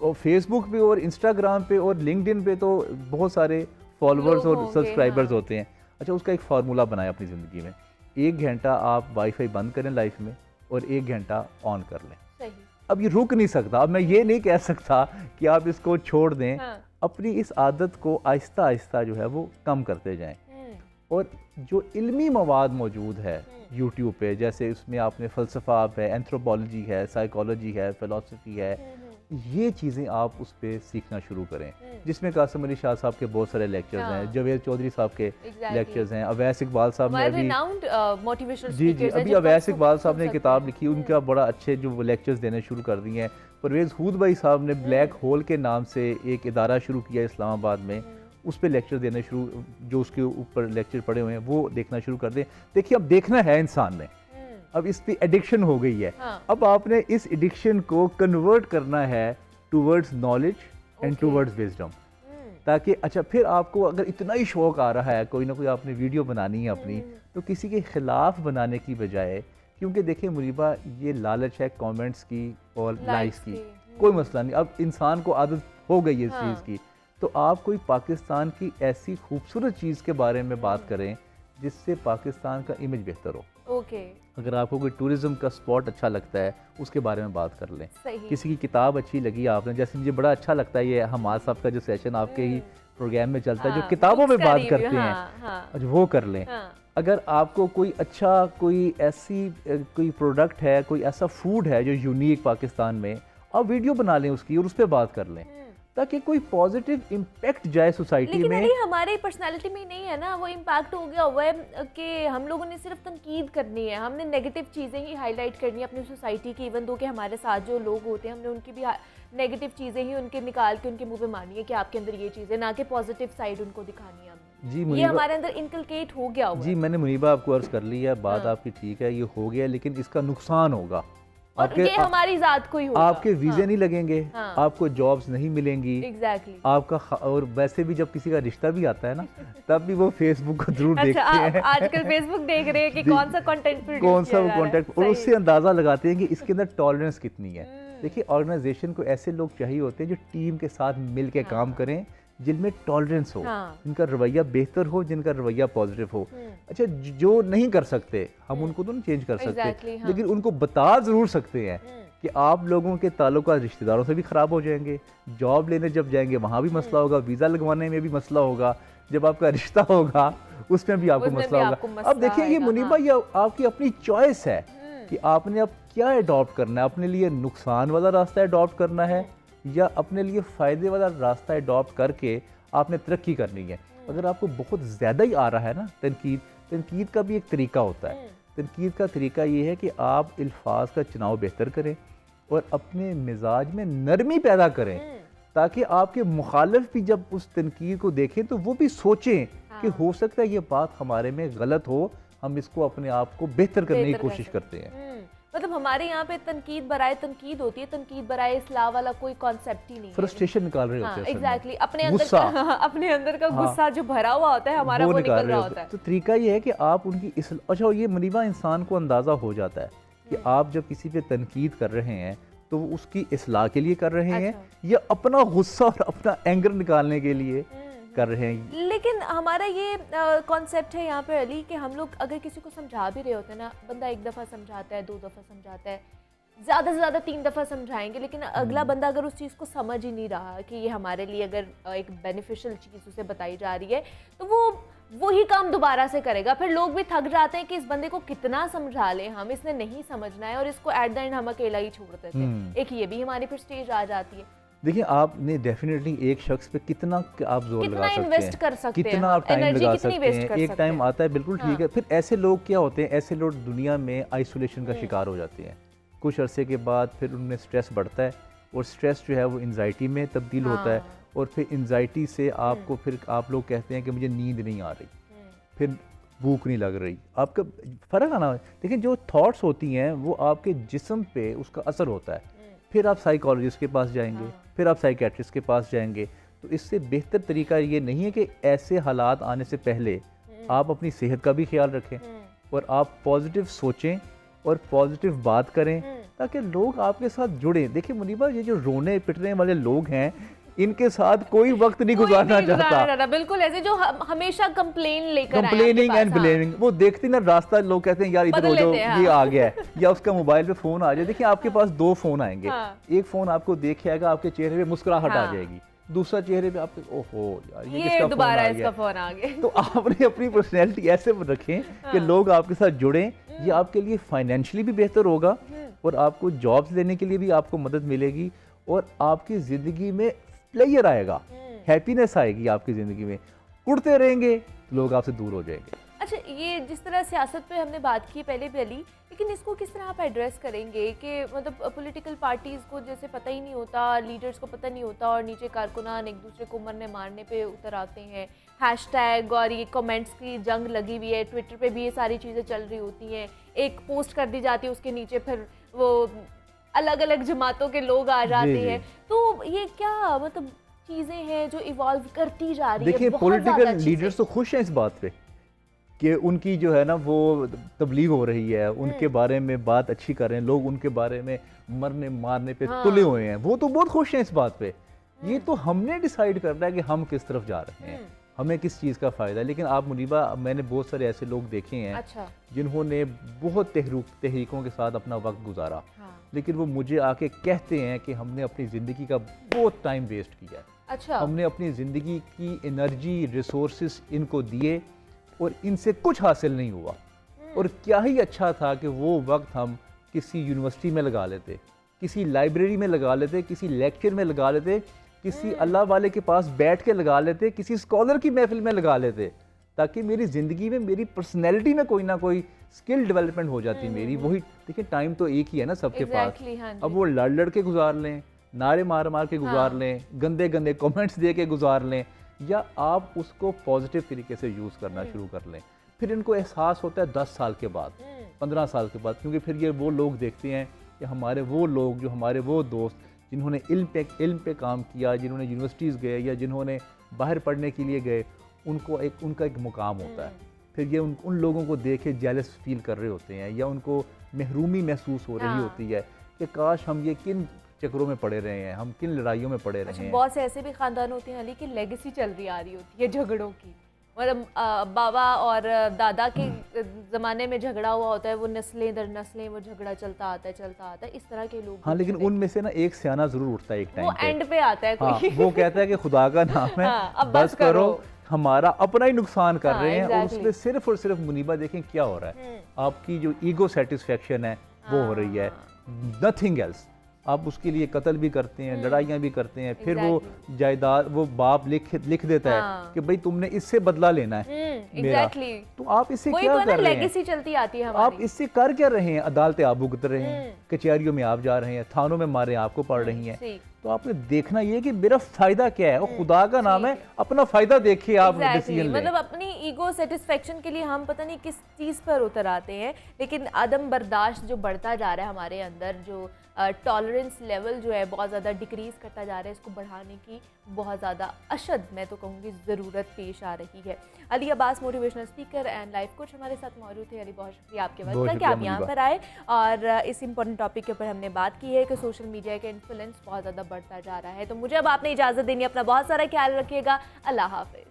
और फेसबुक पे और इंस्टाग्राम पे और लिंक्डइन पे तो बहुत सारे फॉलोअर्स और सब्सक्राइबर्स होते हैं। अच्छा, उसका एक फार्मूला बनाया अपनी ज़िंदगी में, 1 घंटा आप वाईफाई बंद करें लाइफ में और 1 घंटा ऑन कर लें। सही। अब ये रुक नहीं सकता। अब मैं ये नहीं कह सकता कि आप इसको छोड़ दें। अपनी इस आदत को आहिस्ता आहिस्ता जो है वो कम करते जाएं। और जो इल्मी मवाद मौजूद है यूट्यूब पे, जैसे उसमें आपने फ़लसफ़ा है, एंथ्रोपोलॉजी है, साइकोलॉजी है, फ़िलासफ़ी है, ये चीज़ें आप उस पर सीखना शुरू करें, जिसमें कासिम अली शाह साहब के बहुत सारे लेक्चर्स हैं, जवेद चौधरी साहब के लेक्चर्स हैं, अवैस इकबाल साहब ने अभी अवैस इकबाल साहब ने किताब लिखी, उनका बड़ा अच्छे जो लेक्चर्स देने शुरू कर दिए हैं। परवेज़ हूद भाई साहब ने ब्लैक होल के नाम से एक इदारा शुरू किया इस्लामाबाद में, उस पर लेक्चर देने शुरू, जो उसके ऊपर लेक्चर पड़े हुए हैं वो देखना शुरू कर दें। देखिए, अब देखना है इंसान ने, अब इस पे एडिक्शन हो गई है। अब आपने इस एडिक्शन को कन्वर्ट करना है towards knowledge and towards wisdom, ताकि अच्छा फिर आपको अगर इतना ही शौक आ रहा है, कोई ना कोई आपने वीडियो बनानी है अपनी, तो किसी के खिलाफ बनाने की बजाय, क्योंकि देखिए मुनीबा, ये लालच है कमेंट्स की और लाइक्स की, कोई मसला नहीं, अब इंसान को आदत हो गई है इस चीज़ की, तो आप कोई पाकिस्तान की ऐसी खूबसूरत चीज़ के बारे में बात करें जिससे पाकिस्तान का इमेज बेहतर हो। अगर आपको कोई टूरिज्म का स्पॉट अच्छा लगता है, उसके बारे में बात कर लें। किसी की किताब अच्छी लगी आपने, जैसे मुझे बड़ा अच्छा लगता है ये हमाद साहब का जो सेशन आपके ही प्रोग्राम में चलता है, जो किताबों में बात करते हैं, वो कर लें। अगर आपको कोई अच्छा कोई प्रोडक्ट है, कोई ऐसा फूड है जो यूनिक पाकिस्तान में, आप वीडियो बना लें उसकी और उस पर बात कर लें, ताकि कोई पॉजिटिव इम्पैक्ट जाए सोसाइटी में। लेकिन हमारी पर्सनालिटी में नहीं है ना वो इम्पैक्ट हो गया हुआ है कि हम लोगों ने सिर्फ तनकीद करनी है, हमने नेगेटिव चीज़ें ही हाईलाइट करनी है अपनी सोसाइटी की। इवन दो कि हमारे साथ जो लोग होते हैं, हमने उनकी भी नेगेटिव चीज़ें ही उनके निकाल के उनके मुंह पे मारनी है कि आपके अंदर ये चीज़ें, ना कि पॉजिटिव साइड उनको दिखानी है। जी, ये हमारे अंदर इनकलकेट हो गया हुआ। जी, मैंने मुनीबा आपको अर्ज कर ली है, बात आपकी ठीक है, ये हो गया, लेकिन इसका नुकसान होगा और ये हमारी जात को ही होगा। आपके वीज़े नहीं लगेंगे, आपको जॉब्स नहीं मिलेंगी, आपका, और वैसे भी जब किसी का रिश्ता भी आता है ना, तब भी वो फेसबुक को जरूर देखते हैं। आजकल फेसबुक देख रहे हैं कि कौन सा कंटेंट और उससे अंदाजा लगाते हैं कि इसके अंदर टॉलरेंस कितनी है। देखिए, ऑर्गेनाइजेशन को ऐसे लोग चाहिए होते हैं जो टीम के साथ मिल के काम करें, जिनमें टॉलरेंस हो, जिनका रवैया बेहतर हो, जिनका रवैया पॉजिटिव हो। अच्छा, जो नहीं कर सकते हम उनको तो नहीं चेंज कर सकते, लेकिन उनको बता जरूर सकते हैं कि आप लोगों के ताल्लुकात रिश्तेदारों से भी ख़राब हो जाएंगे, जॉब लेने जब जाएंगे वहाँ भी मसला होगा, वीज़ा लगवाने में भी मसला होगा, जब आपका रिश्ता होगा उसमें भी आपको मसला होगा। अब देखिए, ये मुनीबा, ये आपकी अपनी चॉइस है कि आपने अब क्या अडॉप्ट करना है। अपने लिए नुकसान वाला रास्ता अडॉप्ट करना है या अपने लिए फ़ायदे वाला रास्ता अडॉप्ट करके आपने तरक्की करनी है। अगर आपको बहुत ज़्यादा ही आ रहा है ना तनकीद का भी एक तरीका होता है। तनकीद का तरीका ये है कि आप अल्फाज का चुनाव बेहतर करें और अपने मिजाज में नरमी पैदा करें, ताकि आपके मुखालिफ भी जब उस तनकीद को देखें तो वो भी सोचें कि हो सकता है ये बात हमारे में गलत हो, हम इसको अपने आप को बेहतर करने की कोशिश करते हैं। मतलब हमारे यहाँ पे तनकीद बराए तनकीद होती है, तनकीद बराए इस्लाह वाला कोई कॉन्सेप्ट ही नहीं है। फ्रस्ट्रेशन निकाल रहे होते हैं। एग्जैक्टली, अपने अंदर का गुस्सा जो भरा हुआ होता है हमारा, वो निकल रहा होता है। तो तरीका ये है कि आप उनकी अच्छा, ये मुनीबा, इंसान को अंदाजा हो जाता है कि आप जब किसी पे तनकीद कर रहे हैं तो उसकी इस्लाह के लिए कर रहे हैं या अपना गुस्सा और अपना एंगर निकालने के लिए कर रहे हैं। लेकिन हमारा ये कॉन्सेप्ट है यहाँ पे अली कि हम लोग अगर किसी को समझा भी रहे होते हैं ना, बंदा एक दफ़ा समझाता है, 2 दफ़ा समझाता है, ज़्यादा से ज़्यादा 3 दफ़ा समझाएंगे, लेकिन अगला बंदा अगर उस चीज़ को समझ ही नहीं रहा कि ये हमारे लिए अगर एक बेनिफिशियल चीज़ उसे बताई जा रही है, तो वो वही काम दोबारा से करेगा। फिर लोग भी थक जाते हैं कि इस बंदे को कितना समझा लें हम, इसने नहीं समझना है और इसको एट द एंड हम अकेला ही छोड़ देते हैं। एक ये भी हमारी फिर स्टेज आ जाती है। देखिए, आपने डेफिनेटली एक शख्स पे कितना आप जोर लगा सकते हैं, इन्वेस्ट कर सकते हैं, कितना आप टाइम लगा सकते हैं, एक टाइम आता है, बिल्कुल ठीक है। फिर ऐसे लोग क्या होते हैं, ऐसे लोग दुनिया में आइसोलेशन का शिकार हो जाते हैं। कुछ अरसे के बाद फिर उनमें स्ट्रेस बढ़ता है और स्ट्रेस जो है वो एंजाइटी में तब्दील होता है, और फिर एंजाइटी से आपको फिर आप लोग कहते हैं कि मुझे नींद नहीं आ रही, फिर भूख नहीं लग रही, आपका फ़र्क आना है। लेकिन जो थॉट्स होती हैं वो आपके जिस्म पे उसका असर होता है। फिर आप साइकोलॉजिस्ट के पास जाएंगे, फिर आप साइकेट्रिस्ट के पास जाएंगे। तो इससे बेहतर तरीका ये नहीं है कि ऐसे हालात आने से पहले आप अपनी सेहत का भी ख्याल रखें और आप पॉजिटिव सोचें और पॉजिटिव बात करें, ताकि लोग आपके साथ जुड़ें। देखिए मुनीबा, ये जो रोने पिटने वाले लोग हैं, इनके साथ कोई वक्त नहीं गुजारना चाहता। बिल्कुल ऐसे जो हमेशा कंप्लेन लेकर कंप्लेनिंग एंड ब्लेमिंग, वो देखते ना रास्ता, लोग कहते हैं यार इधर हो जाओ, ये आ गया है, या उसका मोबाइल पे फोन आ जाए। देखिए आपके पास 2 फोन आएंगे, एक फोन आपको देख आएगा, आपके चेहरे पे मुस्कुराहट आ जाएगी, दूसरा चेहरे पे आपके ओहो यार ये किसका दोबारा इसका फोन आ गया। तो आपने अपनी पर्सनैलिटी ऐसे रखें कि लोग आपके साथ जुड़ें। ये आपके लिए फाइनेंशियली भी बेहतर होगा और आपको जॉब्स लेने के लिए भी आपको मदद मिलेगी, और आपकी ज़िंदगी में प्लेयर आएगा, हैप्पीनेस आएगी आपकी ज़िंदगी में। उड़ते रहेंगे तो लोग आपसे दूर हो जाएंगे। अच्छा, ये जिस तरह सियासत पे हमने बात की पहले भी अली, लेकिन इसको किस तरह आप एड्रेस करेंगे कि मतलब पॉलिटिकल पार्टीज़ को जैसे पता ही नहीं होता, लीडर्स को पता नहीं होता, और नीचे कारकुनान एक दूसरे को मरने मारने पे उतर आते हैं। हैशटैग और ये कमेंट्स की जंग लगी हुई है, ट्विटर पे भी ये सारी चीज़ें चल रही होती हैं। एक पोस्ट कर दी जाती है, उसके नीचे फिर वो अलग अलग जमातों के लोग आ जाते हैं। तो ये क्या मतलब चीज़ें हैं जो इवॉल्व करती जा रही है। देखिए पॉलिटिकल लीडर्स तो खुश हैं इस बात पे कि उनकी जो है ना वो तबलीग हो रही है, उनके बारे में बात अच्छी कर रहे हैं लोग, उनके बारे में मरने मारने पे तुले हुए हैं, वो तो बहुत खुश हैं इस बात पे। ये तो हमने डिसाइड करना है कि हम किस तरफ जा रहे हैं, हमें किस चीज़ का फ़ायदा है। लेकिन आप मुनीबा, मैंने बहुत सारे ऐसे लोग देखे हैं जिन्होंने बहुत तहरीकों के साथ अपना वक्त गुजारा, लेकिन वो मुझे आके कहते हैं कि हमने अपनी ज़िंदगी का बहुत टाइम वेस्ट किया है। हमने अपनी ज़िंदगी की एनर्जी रिसोर्सेज इनको दिए और इनसे कुछ हासिल नहीं हुआ, और क्या ही अच्छा था कि वो वक्त हम किसी यूनिवर्सिटी में लगा लेते, किसी लाइब्रेरी में लगा लेते, किसी लेक्चर में लगा लेते, किसी अल्लाह वाले के पास बैठ के लगा लेते, किसी स्कॉलर की महफिल में लगा लेते, ताकि मेरी ज़िंदगी में, मेरी पर्सनैलिटी में कोई ना कोई स्किल डेवलपमेंट हो जाती मेरी। वही देखिए, टाइम तो एक ही है ना सबके पास। अब वो लड़ लड़ के गुजार लें, नारे मार मार के गुजार लें, गंदे गंदे कमेंट्स दे के गुजार लें, या आप उसको पॉजिटिव तरीके से यूज़ करना शुरू कर लें। फिर इनको एहसास होता है 10 साल के बाद, 15 साल के बाद, क्योंकि फिर ये वो लोग देखते हैं कि हमारे वो लोग, जो हमारे वो दोस्त जिन्होंने इल्म पे काम किया, जिन्होंने यूनिवर्सिटीज़ गए या जिन्होंने बाहर पढ़ने के लिए गए, उनका एक मुकाम होता है। फिर ये उन लोगों को देख के जेलस फील कर रहे होते हैं, या उनको महरूमी महसूस हो रही होती है कि काश हम ये किन चक्रों में पड़े रहे हैं, हम किन लड़ाइयों में पड़े रहे हैं। बहुत से ऐसे भी खानदान होते हैं अली की लेगेसी चल रही आ रही होती है झगड़ों की, मतलब बाबा और दादा के ज़माने में झगड़ा हुआ होता है, वो नस्लें दर नस्लें वो झगड़ा चलता आता है, इस तरह के लोग। हाँ, लेकिन उनमें से ना एक सियाना जरूर उठता है एक टाइम पे, वो एंड पे आता है कोई। वो कहता है कि खुदा का नाम है, अब बस करो, हमारा अपना ही नुकसान कर रहे हैं। और उसमें सिर्फ और सिर्फ मुनीबा देखें क्या हो रहा है, आपकी जो ईगो सेटिस्फेक्शन है वो हो रही है, नथिंग एल्स। आप उसके लिए कत्ल भी करते हैं, लड़ाइयाँ भी करते हैं, फिर वो जायदाद वो बाप लिख देता है कि भाई तुमने इससे बदला लेना है मेरा। तो आप इससे क्या कर रहे हैं, चलती आती है आप इससे कर क्या रहे हैं? अदालतें आप भुगत रहे हैं, कचहरियों में आप जा रहे हैं, थानों में मारे आपको पड़ रही हैं। तो आपने देखना ये कि मेरा फायदा क्या है, और खुदा का नाम है, अपना फायदा देखिए आप डिसीजन लें। मतलब अपनी ईगो सेटिस्फेक्शन के लिए हम पता नहीं किस चीज़ पर उतर आते हैं, लेकिन आदम बर्दाश्त जो बढ़ता जा रहा है हमारे अंदर, जो टॉलरेंस लेवल जो है बहुत ज़्यादा डिक्रीज़ करता जा रहा है, इसको बढ़ाने की बहुत ज़्यादा अशद, मैं तो कहूँगी, ज़रूरत पेश आ रही है। Ali Abbas motivational speaker and life coach हमारे साथ मौजूद थे। अली, बहुत शुक्रिया आपके वक्त का कि आप यहाँ पर आए और इस इंपॉर्टेंट टॉपिक के ऊपर हमने बात की है कि सोशल मीडिया का इन्फ्लुएंस बहुत ज़्यादा बढ़ता जा रहा है। तो मुझे अब आपने इजाज़त देनी है, अपना बहुत सारा ख्याल रखिएगा। अल्लाह हाफ़िज़।